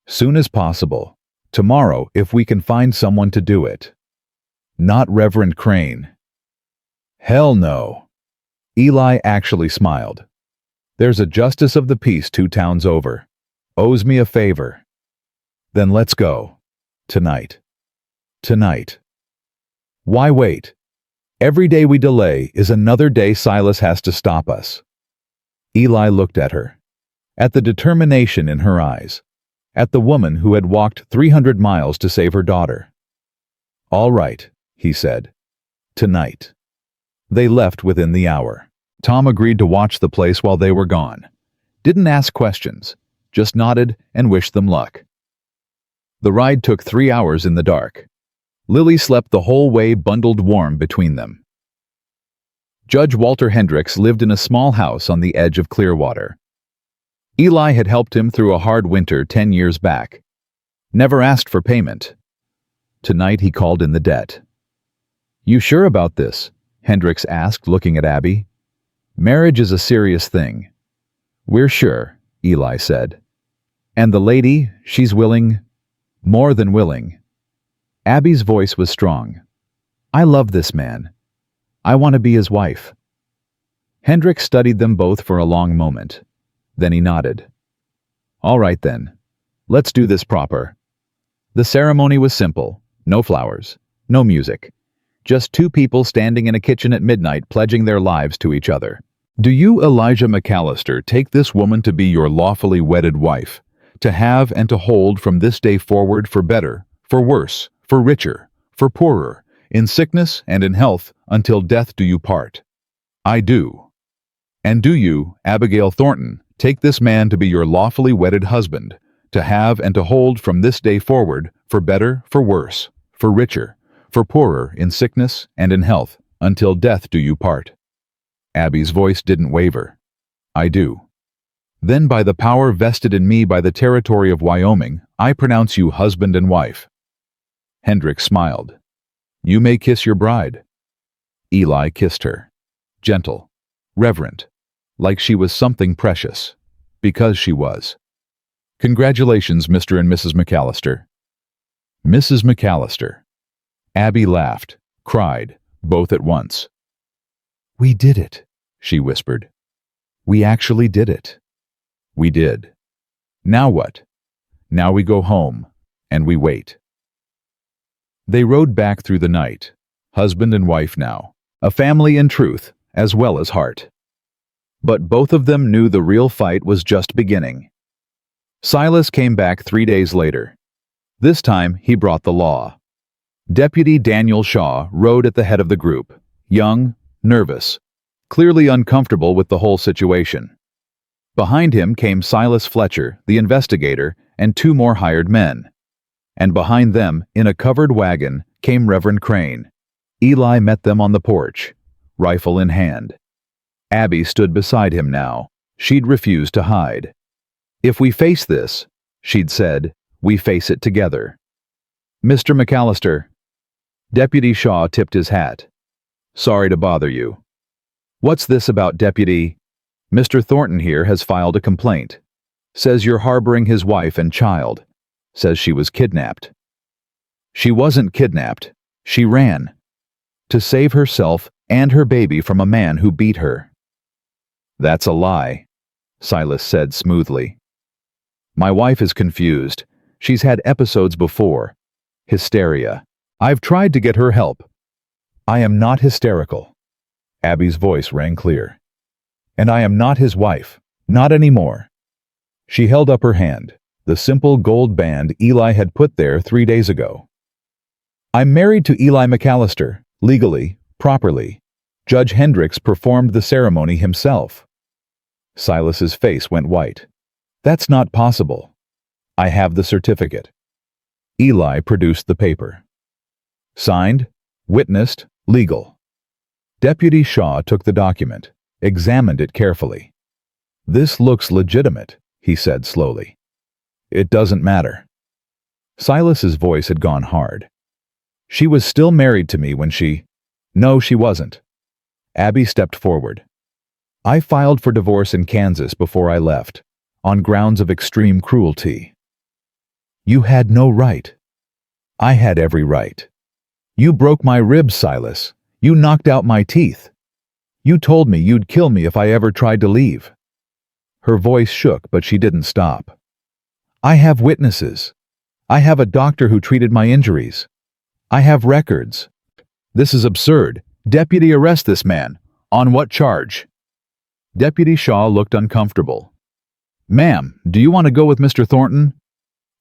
Soon as possible. Tomorrow, if we can find someone to do it. Not Reverend Crane. Hell no. Eli actually smiled. There's a justice of the peace 2 towns over. Owes me a favor. Then let's go. Tonight. Tonight. Why wait? Every day we delay is another day Silas has to stop us. Eli looked at her. At the determination in her eyes. At the woman who had walked 300 miles to save her daughter. All right, he said. Tonight. They left within the hour. Tom agreed to watch the place while they were gone. Didn't ask questions, just nodded and wished them luck. The ride took 3 hours in the dark. Lily slept the whole way bundled warm between them. Judge Walter Hendricks lived in a small house on the edge of Clearwater. Eli had helped him through a hard winter 10 years back. Never asked for payment. Tonight he called in the debt. You sure about this? Hendricks asked, looking at Abby. Marriage is a serious thing. We're sure, Eli said. And the lady, she's willing? More than willing. Abby's voice was strong. I love this man. I want to be his wife. Hendricks studied them both for a long moment. Then he nodded. All right then. Let's do this proper. The ceremony was simple. No flowers. No music. Just 2 people standing in a kitchen at midnight pledging their lives to each other. Do you, Elijah McAllister, take this woman to be your lawfully wedded wife, to have and to hold from this day forward for better, for worse, for richer, for poorer, in sickness and in health, until death do you part? I do. And do you, Abigail Thornton, take this man to be your lawfully wedded husband, to have and to hold from this day forward, for better, for worse, for richer, for poorer, in sickness and in health, until death do you part? Abby's voice didn't waver. I do. Then by the power vested in me by the territory of Wyoming, I pronounce you husband and wife. Hendricks smiled. You may kiss your bride. Eli kissed her. Gentle, reverent, like she was something precious, because she was. Congratulations, Mr. and Mrs. McAllister. Mrs. McAllister. Abby laughed, cried, both at once. We did it, she whispered. We actually did it. We did. Now what? Now we go home, and we wait. They rode back through the night, husband and wife now, a family in truth as well as heart. But both of them knew the real fight was just beginning. Silas came back 3 days later. This time he brought the law. Deputy Daniel Shaw rode at the head of the group, young, nervous, clearly uncomfortable with the whole situation. Behind him came Silas Fletcher, the investigator, and 2 more hired men. And behind them, in a covered wagon, came Reverend Crane. Eli met them on the porch, rifle in hand. Abby stood beside him now. She'd refused to hide. If we face this, she'd said, we face it together. Mr. McAllister. Deputy Shaw tipped his hat. Sorry to bother you. What's this about, Deputy? Mr. Thornton here has filed a complaint. Says you're harboring his wife and child. Says she was kidnapped. She wasn't kidnapped. She ran. To save herself and her baby from a man who beat her. That's a lie, Silas said smoothly. My wife is confused. She's had episodes before. Hysteria. I've tried to get her help. I am not hysterical. Abby's voice rang clear. And I am not his wife. Not anymore. She held up her hand, the simple gold band Eli had put there 3 days ago. I'm married to Eli McAllister, legally, properly. Judge Hendricks performed the ceremony himself. Silas's face went white. That's not possible. I have the certificate. Eli produced the paper. Signed, witnessed, legal. Deputy Shaw took the document, examined it carefully. This looks legitimate, he said slowly. It doesn't matter. Silas's voice had gone hard. She was still married to me when she... No, she wasn't. Abby stepped forward. I filed for divorce in Kansas before I left, on grounds of extreme cruelty. You had no right. I had every right. You broke my ribs, Silas. You knocked out my teeth. You told me you'd kill me if I ever tried to leave. Her voice shook, but she didn't stop. I have witnesses. I have a doctor who treated my injuries. I have records. This is absurd. Deputy, arrest this man. On what charge? Deputy Shaw looked uncomfortable. Ma'am, do you want to go with Mr. Thornton?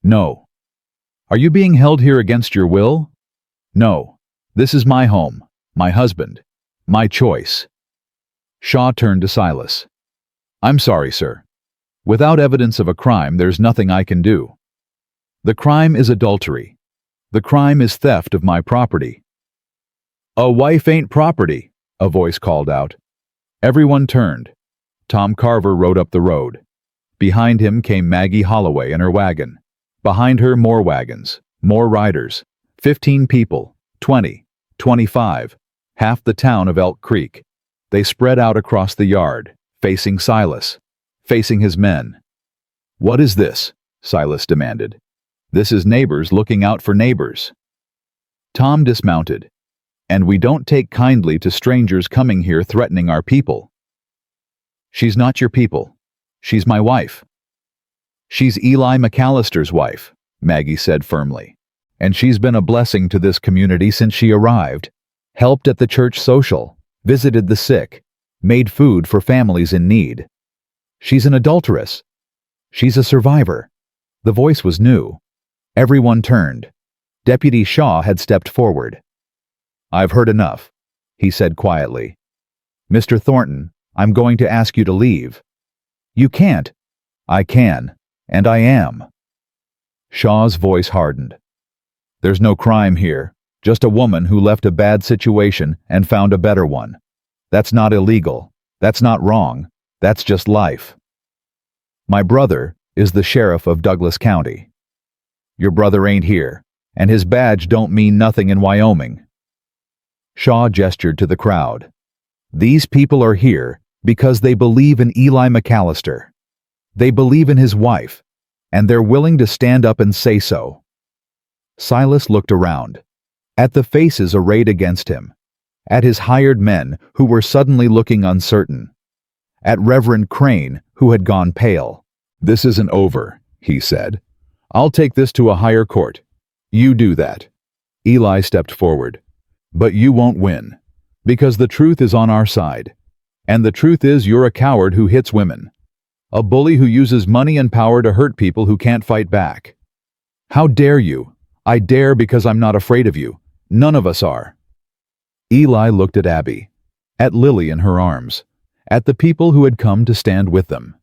No. Are you being held here against your will? No. This is my home, my husband, my choice. Shaw turned to Silas. I'm sorry, sir. Without evidence of a crime, there's nothing I can do. The crime is adultery. The crime is theft of my property. A wife ain't property, a voice called out. Everyone turned. Tom Carver rode up the road. Behind him came Maggie Holloway in her wagon. Behind her, more wagons, more riders. 15 people, 20, 25, half the town of Elk Creek. They spread out across the yard, facing Silas, facing his men. What is this? Silas demanded. This is neighbors looking out for neighbors. Tom dismounted. And we don't take kindly to strangers coming here threatening our people. She's not your people. She's my wife. She's Eli McAllister's wife, Maggie said firmly. And she's been a blessing to this community since she arrived. Helped at the church social, visited the sick, made food for families in need. She's an adulteress. She's a survivor. The voice was new. Everyone turned. Deputy Shaw had stepped forward. "I've heard enough," he said quietly. "Mr. Thornton, I'm going to ask you to leave." "You can't." "I can, and I am." Shaw's voice hardened. "There's no crime here, just a woman who left a bad situation and found a better one. That's not illegal. That's not wrong. That's just life. My brother is the sheriff of Douglas County. Your brother ain't here, and his badge don't mean nothing in Wyoming." Shaw gestured to the crowd. "These people are here because they believe in Eli McAllister. They believe in his wife, and they're willing to stand up and say so." Silas looked around, at the faces arrayed against him, at his hired men who were suddenly looking uncertain, at Reverend Crane who had gone pale. "This isn't over," he said. "I'll take this to a higher court. You do that." Eli stepped forward. "But you won't win, because the truth is on our side. And the truth is you're a coward who hits women. A bully who uses money and power to hurt people who can't fight back. How dare you? I dare because I'm not afraid of you. None of us are." Eli looked at Abby, at Lily in her arms, at the people who had come to stand with them.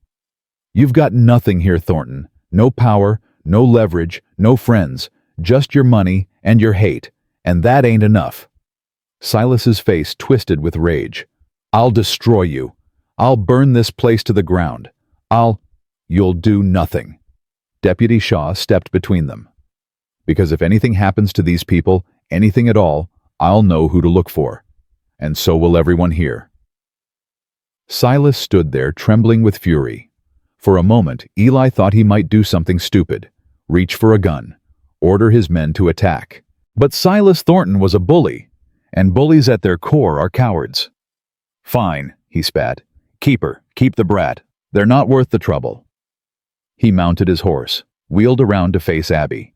"You've got nothing here, Thornton. No power, no leverage, no friends, just your money and your hate, and that ain't enough." Silas's face twisted with rage. "I'll destroy you. I'll burn this place to the ground. You'll do nothing." Deputy Shaw stepped between them. "Because if anything happens to these people, anything at all, I'll know who to look for. And so will everyone here." Silas stood there trembling with fury. For a moment, Eli thought he might do something stupid, reach for a gun, order his men to attack. But Silas Thornton was a bully, and bullies at their core are cowards. "Fine," he spat. "Keep her. Keep the brat. They're not worth the trouble." He mounted his horse, wheeled around to face Abby.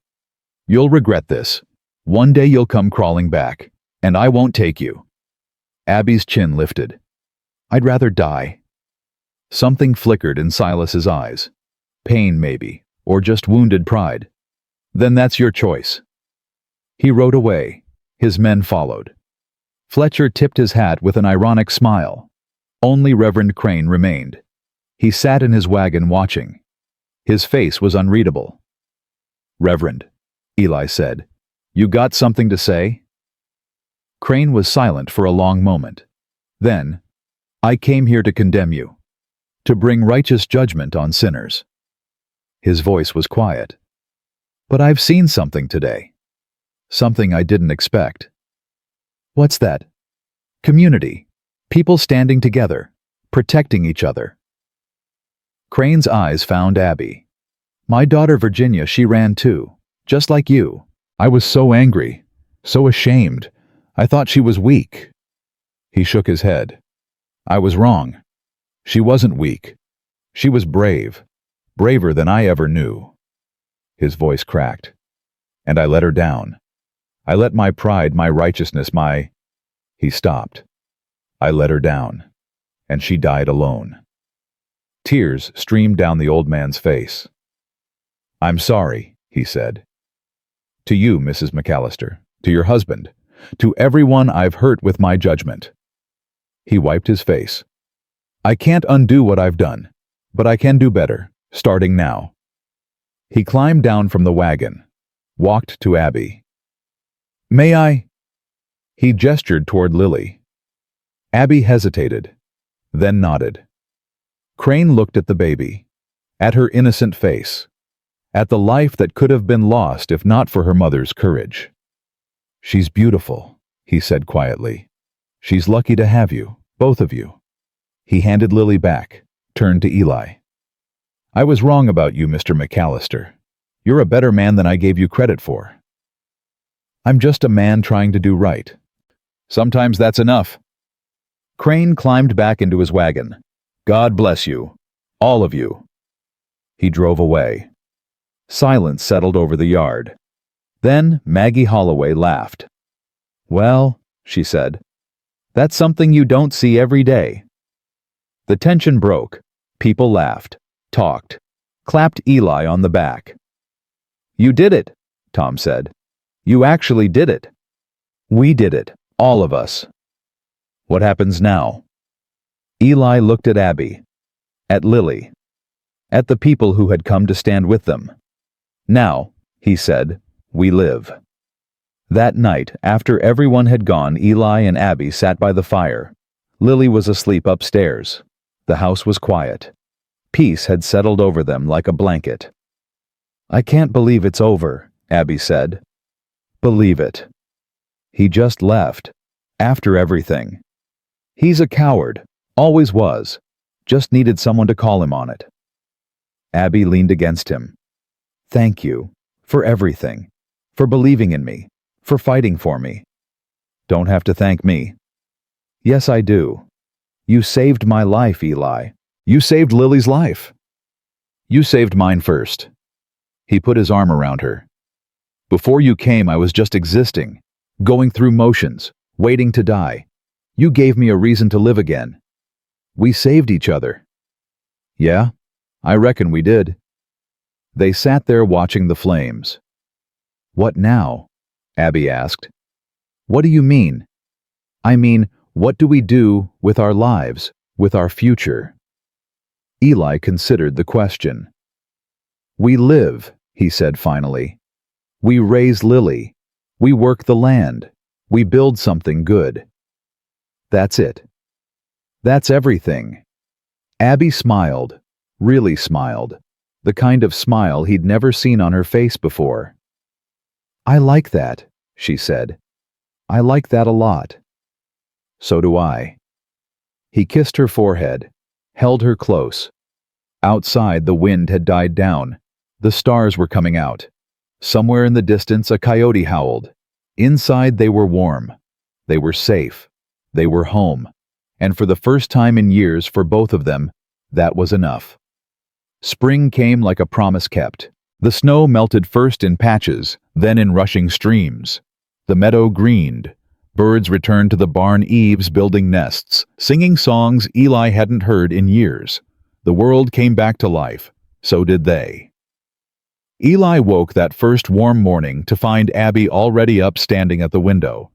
"You'll regret this. One day you'll come crawling back, and I won't take you." Abby's chin lifted. "I'd rather die." Something flickered in Silas's eyes. Pain, maybe, or just wounded pride. "Then that's your choice." He rode away. His men followed. Fletcher tipped his hat with an ironic smile. Only Reverend Crane remained. He sat in his wagon watching. His face was unreadable. "Reverend," Eli said, "you got something to say?" Crane was silent for a long moment. Then, "I came here to condemn you, to bring righteous judgment on sinners." His voice was quiet. "But I've seen something today. Something I didn't expect." "What's that?" "Community. People standing together, protecting each other." Crane's eyes found Abby. "My daughter Virginia, she ran too, just like you. I was so angry, so ashamed. I thought she was weak." He shook his head. "I was wrong. She wasn't weak. She was brave, braver than I ever knew." His voice cracked. "And I let her down. I let my pride, my righteousness, my—" He stopped. "I let her down, and she died alone." Tears streamed down the old man's face. "I'm sorry," he said. "To you, Mrs. McAllister, to your husband, to everyone I've hurt with my judgment." He wiped his face. "I can't undo what I've done, but I can do better, starting now." He climbed down from the wagon, walked to Abby. "May I?" He gestured toward Lily. Abby hesitated, then nodded. Crane looked at the baby, at her innocent face, at the life that could have been lost if not for her mother's courage. "She's beautiful," he said quietly. "She's lucky to have you, both of you." He handed Lily back, turned to Eli. "I was wrong about you, Mr. McAllister. You're a better man than I gave you credit for." "I'm just a man trying to do right. Sometimes that's enough." Crane climbed back into his wagon. "God bless you, all of you." He drove away. Silence settled over the yard. Then Maggie Holloway laughed. "Well," she said, "that's something you don't see every day." The tension broke. People laughed, talked, clapped Eli on the back. "You did it," Tom said. "You actually did it. We did it, all of us." "What happens now?" Eli looked at Abby, at Lily, at the people who had come to stand with them. "Now," he said, "we live." That night, after everyone had gone, Eli and Abby sat by the fire. Lily was asleep upstairs. The house was quiet. Peace had settled over them like a blanket. "I can't believe it's over," Abby said. "Believe it. He just left. After everything. He's a coward. Always was. Just needed someone to call him on it." Abby leaned against him. "Thank you. For everything. For believing in me. For fighting for me." "Don't have to thank me." "Yes, I do. You saved my life, Eli. You saved Lily's life. You saved mine first." He put his arm around her. "Before you came, I was just existing, going through motions, waiting to die. You gave me a reason to live again. We saved each other." "Yeah, I reckon we did." They sat there watching the flames. "What now?" Abby asked. "What do you mean?" "I mean, what do we do with our lives, with our future?" Eli considered the question. "We live," he said finally. "We raise Lily. We work the land. We build something good. That's it. That's everything." Abby smiled, really smiled, the kind of smile he'd never seen on her face before. "I like that," she said. "I like that a lot." "So do I." He kissed her forehead, held her close. Outside, the wind had died down. The stars were coming out. Somewhere in the distance, a coyote howled. Inside, they were warm. They were safe. They were home. And for the first time in years for both of them, that was enough. Spring came like a promise kept. The snow melted first in patches, then in rushing streams. The meadow greened. Birds returned to the barn eaves building nests, singing songs Eli hadn't heard in years. The world came back to life. So did they. Eli woke that first warm morning to find Abby already up standing at the window.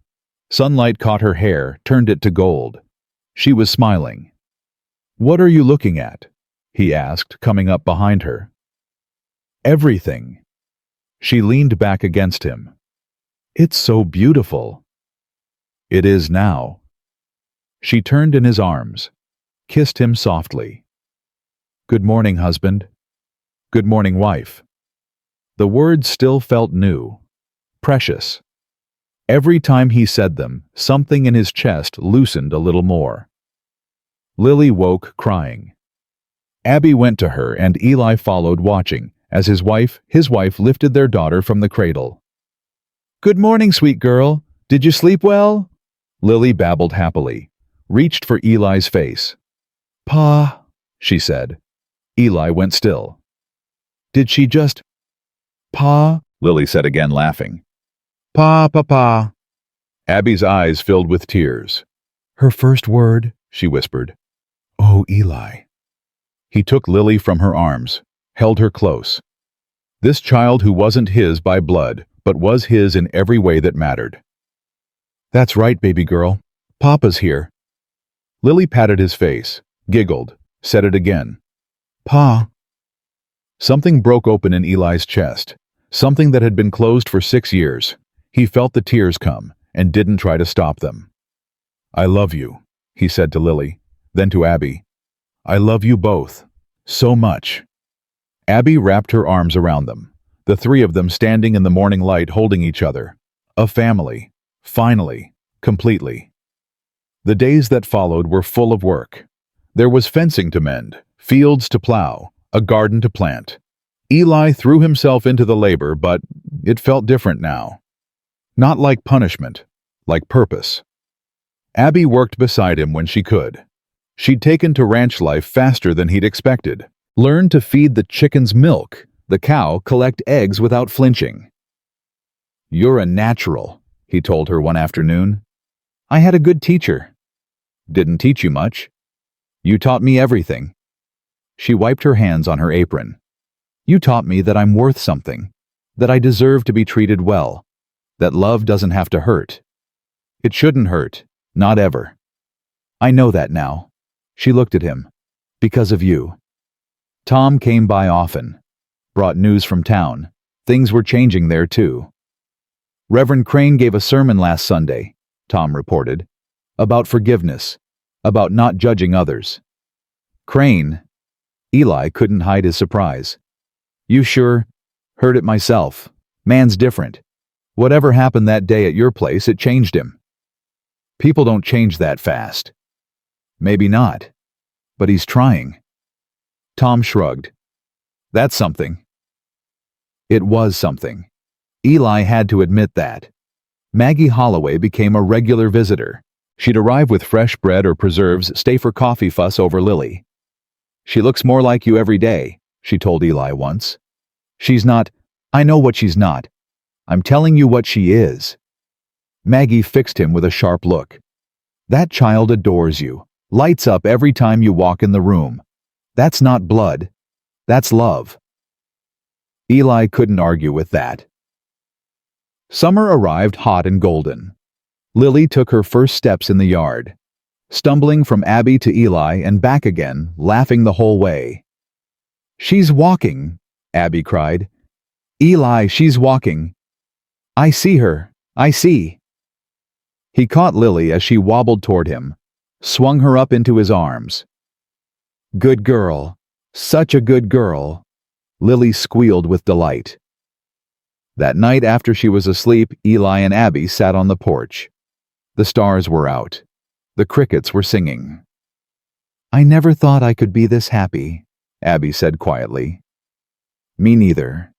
Sunlight caught her hair, turned it to gold. She was smiling. "What are you looking at?" he asked, coming up behind her. "Everything." She leaned back against him. "It's so beautiful." "It is now." She turned in his arms, kissed him softly. "Good morning, husband. Good morning, wife." The words still felt new, precious. Every time he said them, something in his chest loosened a little more. Lily woke crying. Abby went to her and Eli followed, watching as his wife lifted their daughter from the cradle. "Good morning, sweet girl. Did you sleep well?" Lily babbled happily, reached for Eli's face. "Pa," she said. Eli went still. "Did she just—" "Pa," Lily said again, laughing. "Pa, papa." Abby's eyes filled with tears. "Her first word," she whispered. "Oh, Eli." He took Lily from her arms, held her close. This child who wasn't his by blood, but was his in every way that mattered. "That's right, baby girl. Papa's here." Lily patted his face, giggled, said it again. "Pa." Something broke open in Eli's chest, something that had been closed for 6 years. He felt the tears come, and didn't try to stop them. "I love you," he said to Lily, then to Abby. "I love you both. So much." Abby wrapped her arms around them, the three of them standing in the morning light holding each other. A family, finally, completely. The days that followed were full of work. There was fencing to mend, fields to plow, a garden to plant. Eli threw himself into the labor, but it felt different now. Not like punishment, like purpose. Abby worked beside him when she could. She'd taken to ranch life faster than he'd expected. Learned to feed the chickens milk, the cow collect eggs without flinching. "You're a natural," he told her one afternoon. "I had a good teacher." "Didn't teach you much." You taught me everything. She wiped her hands on her apron. You taught me that I'm worth something, that I deserve to be treated well, that love doesn't have to hurt. It shouldn't hurt, not ever. I know that now. She looked at him. Because of you. Tom came by often, brought news from town. Things were changing there too. Reverend Crane gave a sermon last Sunday, Tom reported, about forgiveness, about not judging others. Crane, Eli couldn't hide his surprise. You sure? Heard it myself. Man's different. Whatever happened that day at your place, it changed him. People don't change that fast. Maybe not. But he's trying. Tom shrugged. That's something. It was something. Eli had to admit that. Maggie Holloway became a regular visitor. She'd arrive with fresh bread or preserves, stay for coffee fuss over Lily. She looks more like you every day, she told Eli once. She's not. I know what she's not. I'm telling you what she is. Maggie fixed him with a sharp look. That child adores you, lights up every time you walk in the room. That's not blood. That's love. Eli couldn't argue with that. Summer arrived hot and golden. Lily took her first steps in the yard, stumbling from Abby to Eli and back again, laughing the whole way. She's walking, Abby cried. Eli, she's walking. I see her. I see. He caught Lily as she wobbled toward him, swung her up into his arms. Good girl. Such a good girl. Lily squealed with delight. That night after she was asleep, Eli and Abby sat on the porch. The stars were out. The crickets were singing. I never thought I could be this happy, Abby said quietly. Me neither.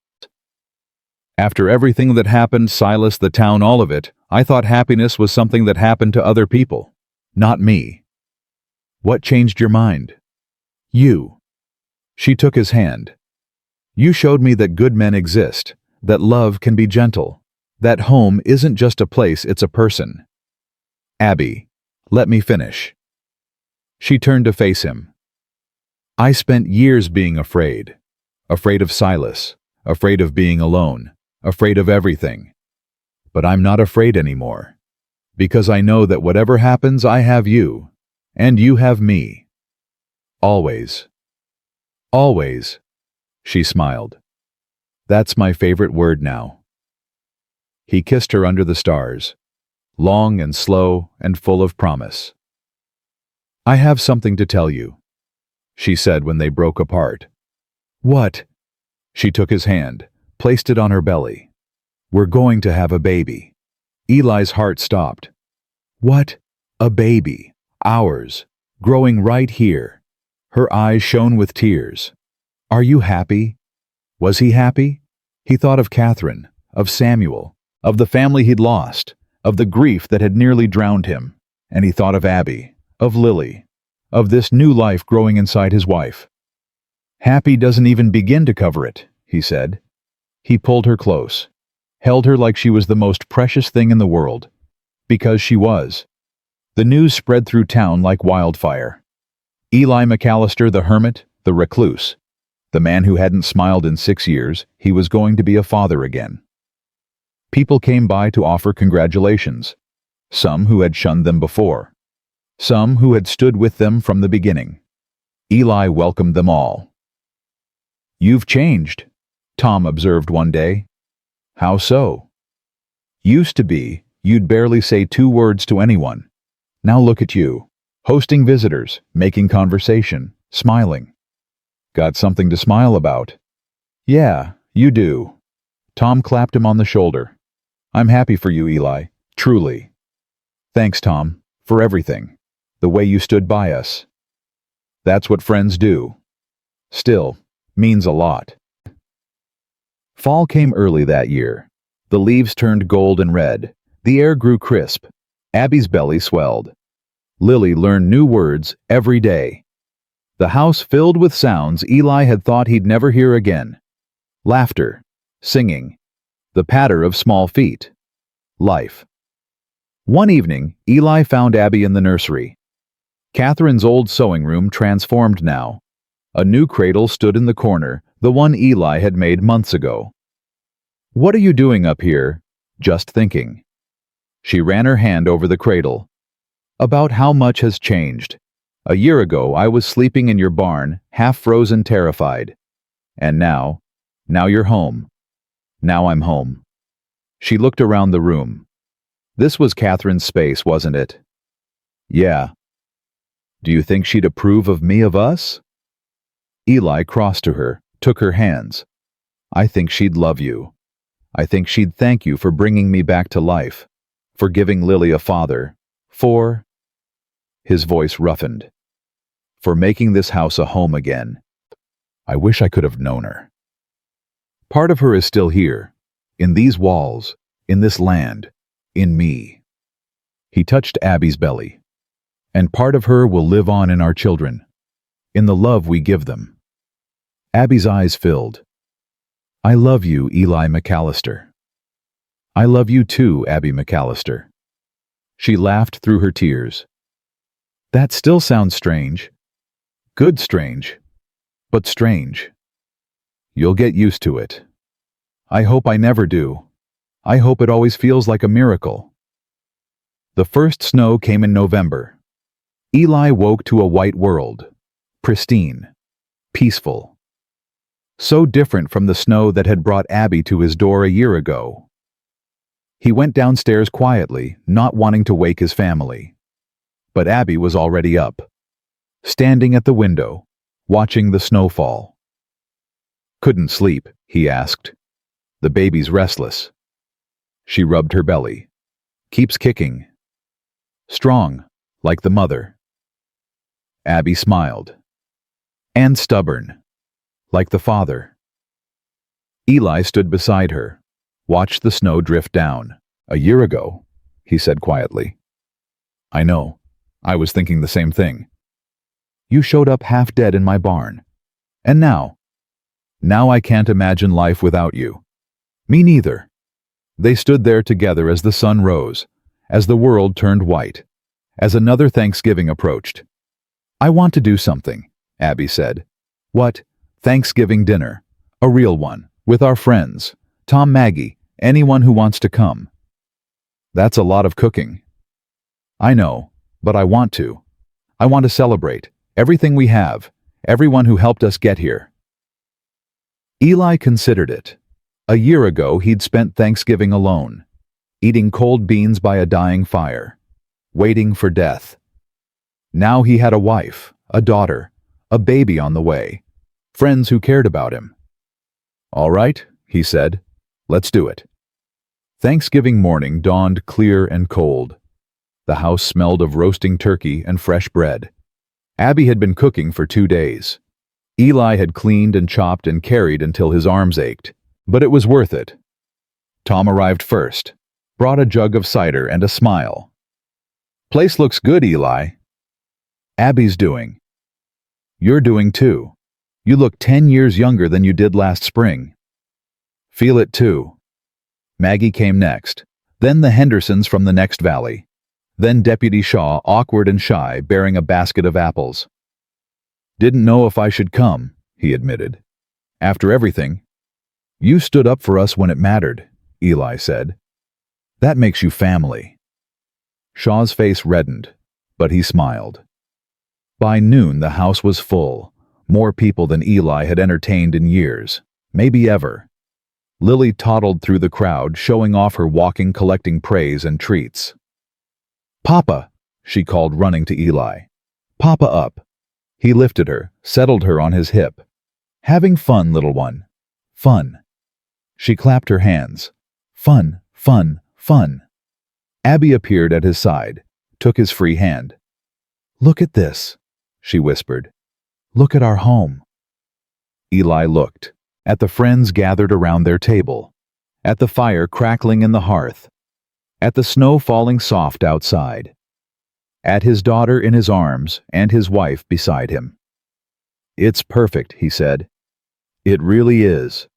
After everything that happened, Silas, the town, all of it, I thought happiness was something that happened to other people, not me. What changed your mind? You. She took his hand. You showed me that good men exist, that love can be gentle, that home isn't just a place, it's a person. Abby, let me finish. She turned to face him. I spent years being afraid. Afraid of Silas, afraid of being alone, afraid of everything. But I'm not afraid anymore. Because I know that whatever happens, I have you, and you have me. Always. Always. She smiled. That's my favorite word now. He kissed her under the stars, long and slow and full of promise. I have something to tell you, she said when they broke apart. What? She took his hand, placed it on her belly. We're going to have a baby. Eli's heart stopped. What? A baby. Ours. Growing right here. Her eyes shone with tears. Are you happy? Was he happy? He thought of Catherine, of Samuel, of the family he'd lost, of the grief that had nearly drowned him, and he thought of Abby, of Lily, of this new life growing inside his wife. Happy doesn't even begin to cover it, he said. He pulled her close, held her like she was the most precious thing in the world, because she was. The news spread through town like wildfire. Eli McAllister, the hermit, the recluse, the man who hadn't smiled in 6 years, he was going to be a father again. People came by to offer congratulations, some who had shunned them before, some who had stood with them from the beginning. Eli welcomed them all. You've changed, Tom observed one day. How so? Used to be, you'd barely say 2 words to anyone. Now look at you, hosting visitors, making conversation, smiling. Got something to smile about. Yeah, you do. Tom clapped him on the shoulder. I'm happy for you, Eli, truly. Thanks, Tom, for everything. The way you stood by us. That's what friends do. Still, means a lot. Fall came early that year. The leaves turned gold and red. The air grew crisp. Abby's belly swelled. Lily learned new words every day. The house filled with sounds Eli had thought he'd never hear again. Laughter, singing, the patter of small feet. Life. One evening, Eli found Abby in the nursery. Catherine's old sewing room transformed now. A new cradle stood in the corner, the one Eli had made months ago. "What are you doing up here?" "Just thinking." She ran her hand over the cradle. "About how much has changed. A year ago I was sleeping in your barn, half frozen, terrified. And now you're home. Now I'm home." She looked around the room. This was Catherine's space, wasn't it? Yeah. Do you think she'd approve of me, of us? Eli crossed to her, took her hands. "I think she'd love you. I think she'd thank you for bringing me back to life, for giving Lily a father, for—" His voice roughened. "For making this house a home again. I wish I could have known her. Part of her is still here, in these walls, in this land, in me." He touched Abby's belly. "And part of her will live on in our children, in the love we give them." Abby's eyes filled. "I love you, Eli McAllister." "I love you too, Abby McAllister." She laughed through her tears. "That still sounds strange. Good strange, but strange. You'll get used to it. I hope I never do. I hope it always feels like a miracle." The first snow came in November. Eli woke to a white world, pristine, peaceful. So different from the snow that had brought Abby to his door a year ago. He went downstairs quietly, not wanting to wake his family. But Abby was already up, standing at the window, watching the snowfall. "Couldn't sleep?" he asked. "The baby's restless." She rubbed her belly. "Keeps kicking. Strong, like the mother." Abby smiled. "And stubborn, like the father." Eli stood beside her, watched the snow drift down. "A year ago," he said quietly. "I know. I was thinking the same thing. You showed up half dead in my barn. And now I can't imagine life without you." "Me neither." They stood there together as the sun rose, as the world turned white, as another Thanksgiving approached. "I want to do something," Abby said. "What?" "Thanksgiving dinner. A real one, with our friends. Tom, Maggie, anyone who wants to come." "That's a lot of cooking." "I know, but I want to. I want to celebrate everything we have, everyone who helped us get here." Eli considered it. A year ago he'd spent Thanksgiving alone, eating cold beans by a dying fire, waiting for death. Now he had a wife, a daughter, a baby on the way, friends who cared about him. "All right," he said, "let's do it." Thanksgiving morning dawned clear and cold. The house smelled of roasting turkey and fresh bread. Abby had been cooking for 2 days. Eli had cleaned and chopped and carried until his arms ached, but it was worth it. Tom arrived first, brought a jug of cider and a smile. "Place looks good, Eli." "Abby's doing. You're doing too. You look 10 years younger than you did last spring." "Feel it too." Maggie came next, then the Hendersons from the next valley, then Deputy Shaw, awkward and shy, bearing a basket of apples. "Didn't know if I should come," he admitted. "After everything." "You stood up for us when it mattered," Eli said. "That makes you family." Shaw's face reddened, but he smiled. By noon the house was full, more people than Eli had entertained in years, maybe ever. Lily toddled through the crowd, showing off her walking, collecting praise and treats. "Papa," she called, running to Eli. "Papa up." He lifted her, settled her on his hip. "Having fun, little one. Fun." She clapped her hands. "Fun, fun, fun." Abby appeared at his side, took his free hand. "Look at this," she whispered. "Look at our home." Eli looked, at the friends gathered around their table, at the fire crackling in the hearth, at the snow falling soft outside, at his daughter in his arms and his wife beside him. "It's perfect," he said. "It really is."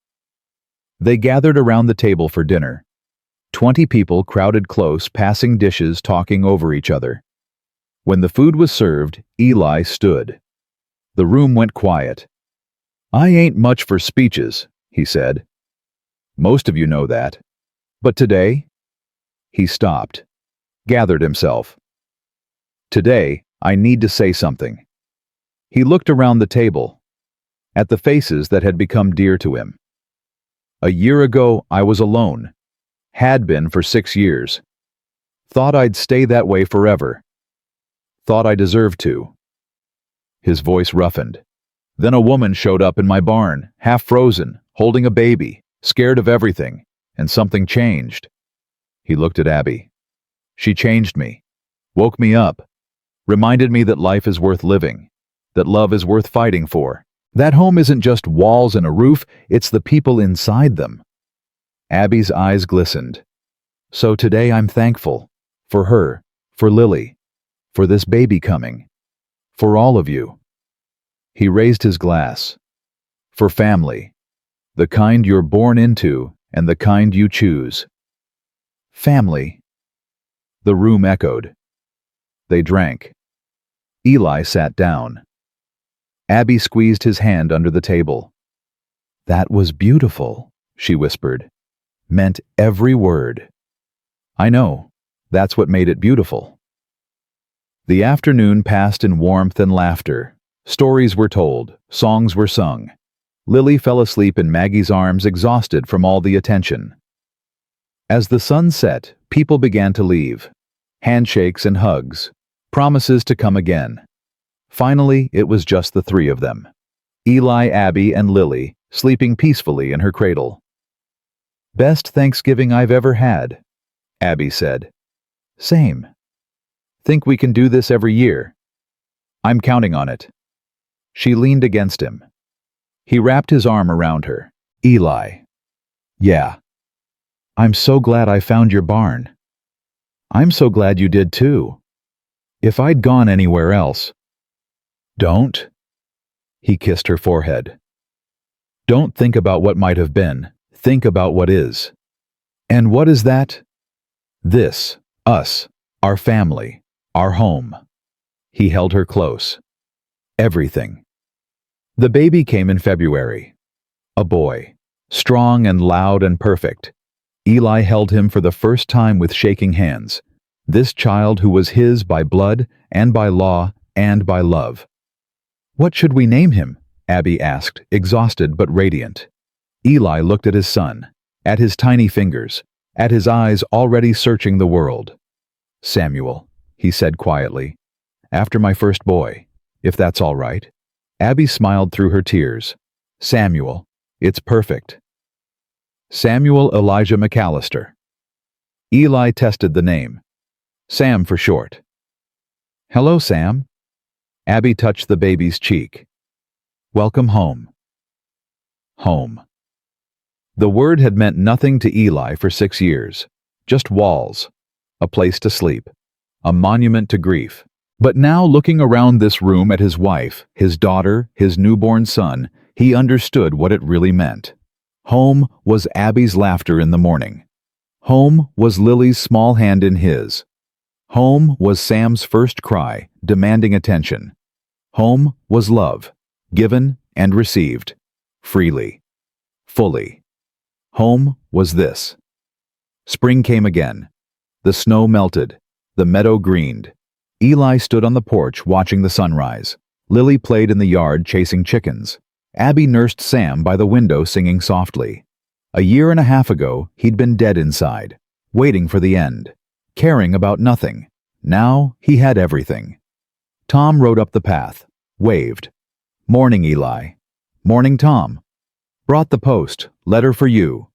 They gathered around the table for dinner. 20 people crowded close, passing dishes, talking over each other. When the food was served, Eli stood. The room went quiet. "I ain't much for speeches," he said. "Most of you know that. But today?" He stopped, gathered himself. "Today, I need to say something." He looked around the table, at the faces that had become dear to him. "A year ago, I was alone. Had been for 6 years. Thought I'd stay that way forever. Thought I deserved to." His voice roughened. "Then a woman showed up in my barn, half frozen, holding a baby, scared of everything, and something changed." He looked at Abby. "She changed me, woke me up, reminded me that life is worth living, that love is worth fighting for. That home isn't just walls and a roof, it's the people inside them." Abby's eyes glistened. "So today I'm thankful. For her, for Lily, for this baby coming, for all of you." He raised his glass. "For family, the kind you're born into and the kind you choose." "Family." The room echoed. They drank. Eli sat down. Abby squeezed his hand under the table. "That was beautiful," she whispered. "Meant every word." "I know. That's what made it beautiful." The afternoon passed in warmth and laughter. Stories were told, songs were sung. Lily fell asleep in Maggie's arms, exhausted from all the attention. As the sun set, people began to leave. Handshakes and hugs, promises to come again. Finally, it was just the three of them. Eli, Abby, and Lily, sleeping peacefully in her cradle. "Best Thanksgiving I've ever had," Abby said. "Same. Think we can do this every year?" "I'm counting on it." She leaned against him. He wrapped his arm around her. "Eli." "Yeah. I'm so glad I found your barn." "I'm so glad you did too. If I'd gone anywhere else—" "Don't." He kissed her forehead. "Don't think about what might have been. Think about what is." "And what is that?" "This, us, our family, our home." He held her close. "Everything." The baby came in February. A boy, strong and loud and perfect. Eli held him for the first time with shaking hands. This child who was his by blood and by law and by love. "What should we name him?" Abby asked, exhausted but radiant. Eli looked at his son, at his tiny fingers, at his eyes already searching the world. "Samuel," he said quietly, "after my first boy, if that's all right." Abby smiled through her tears. "Samuel, it's perfect." Samuel Elijah McAllister. Eli tested the name. Sam for short. "Hello, Sam." Abby touched the baby's cheek. "Welcome home." Home. The word had meant nothing to Eli for 6 years. Just walls. A place to sleep. A monument to grief. But now, looking around this room at his wife, his daughter, his newborn son, he understood what it really meant. Home was Abby's laughter in the morning. Home was Lily's small hand in his. Home was Sam's first cry, demanding attention. Home was love, given and received, freely, fully. Home was this. Spring came again. The snow melted. The meadow greened. Eli stood on the porch watching the sunrise. Lily played in the yard chasing chickens. Abby nursed Sam by the window singing softly. A year and a half ago, he'd been dead inside, waiting for the end, caring about nothing. Now he had everything. Tom rode up the path, waved. "Morning, Eli." "Morning, Tom." "Brought the post, letter for you."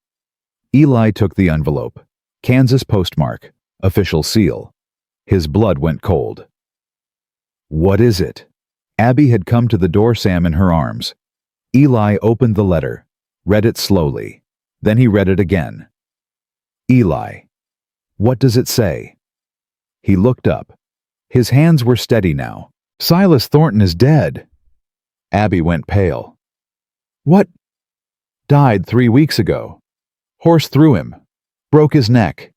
Eli took the envelope. Kansas postmark, official seal. His blood went cold. "What is it?" Abby had come to the door, Sam in her arms. Eli opened the letter, read it slowly. Then he read it again. "Eli, what does it say?" He looked up. His hands were steady now. "Silas Thornton is dead." Abby went pale. "What?" "Died 3 weeks ago. Horse threw him. Broke his neck."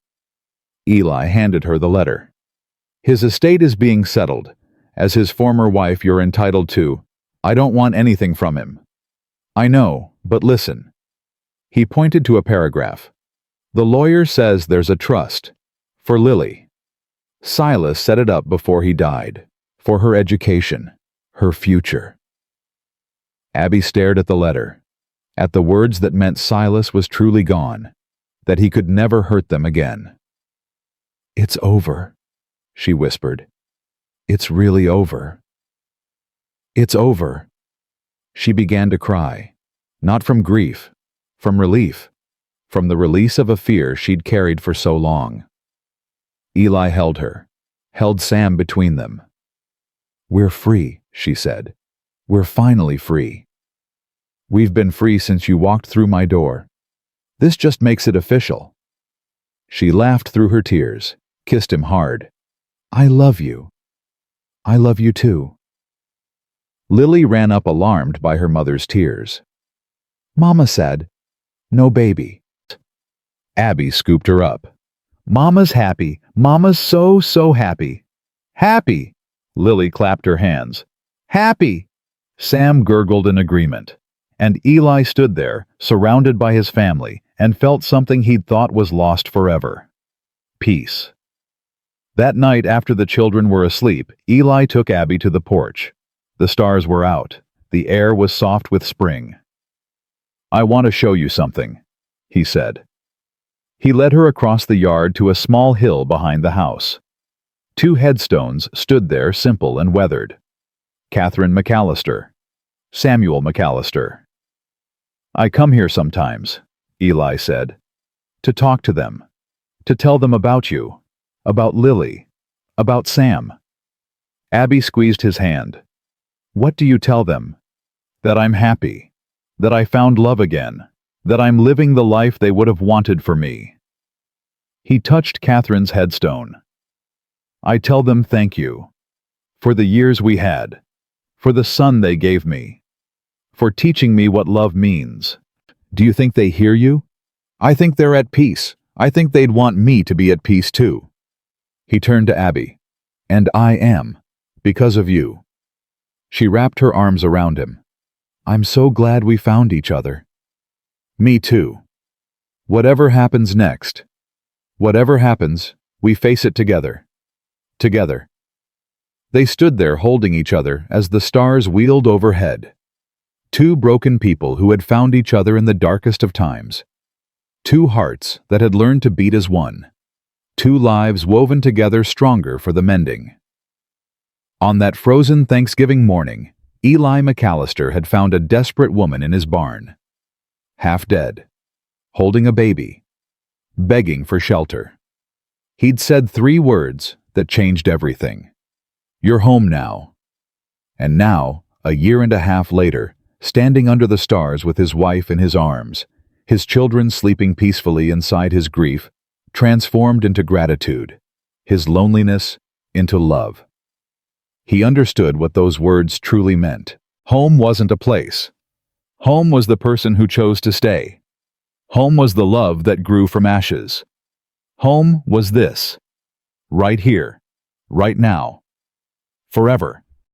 Eli handed her the letter. His estate is being settled. As his former wife, you're entitled to. I don't want anything from him. I know, but listen. He pointed to a paragraph. The lawyer says there's a trust. For Lily. Silas set it up before he died. For her education. Her future. Abby stared at the letter. At the words that meant Silas was truly gone. That he could never hurt them again. It's over, she whispered. It's really over. It's over. She began to cry. Not from grief. From relief. From the release of a fear she'd carried for so long. Eli held her. Held Sam between them. We're free, she said. We're finally free. We've been free since you walked through my door. This just makes it official. She laughed through her tears, kissed him hard. I love you. I love you too. Lily ran up alarmed by her mother's tears. Mama said, no baby. Abby scooped her up. Mama's happy. Mama's so happy. Happy! Lily clapped her hands. Happy! Sam gurgled in agreement. And Eli stood there, surrounded by his family, and felt something he'd thought was lost forever. Peace. That night after the children were asleep, Eli took Abby to the porch. The stars were out. The air was soft with spring. I want to show you something, he said. He led her across the yard to a small hill behind the house. 2 headstones stood there, simple and weathered. Catherine McAllister. Samuel McAllister. I come here sometimes, Eli said, to talk to them, to tell them about you, about Lily, about Sam. Abby squeezed his hand. What do you tell them? That I'm happy, that I found love again, that I'm living the life they would have wanted for me. He touched Catherine's headstone. I tell them thank you, for the years we had, for the son they gave me, for teaching me what love means. Do you think they hear you? I think they're at peace. I think they'd want me to be at peace too. He turned to Abby. And I am, because of you. She wrapped her arms around him. I'm so glad we found each other. Me too. Whatever happens next, whatever happens, we face it together. Together. They stood there holding each other as the stars wheeled overhead. 2 broken people who had found each other in the darkest of times. 2 hearts that had learned to beat as one. 2 lives woven together stronger for the mending. On that frozen Thanksgiving morning, Eli McAllister had found a desperate woman in his barn. Half dead. Holding a baby. Begging for shelter. He'd said 3 words that changed everything. You're home now. And now, a year and a half later, standing under the stars with his wife in his arms, his children sleeping peacefully inside his grief, transformed into gratitude, his loneliness into love. He understood what those words truly meant. Home wasn't a place. Home was the person who chose to stay. Home was the love that grew from ashes. Home was this. Right here. Right now. Forever.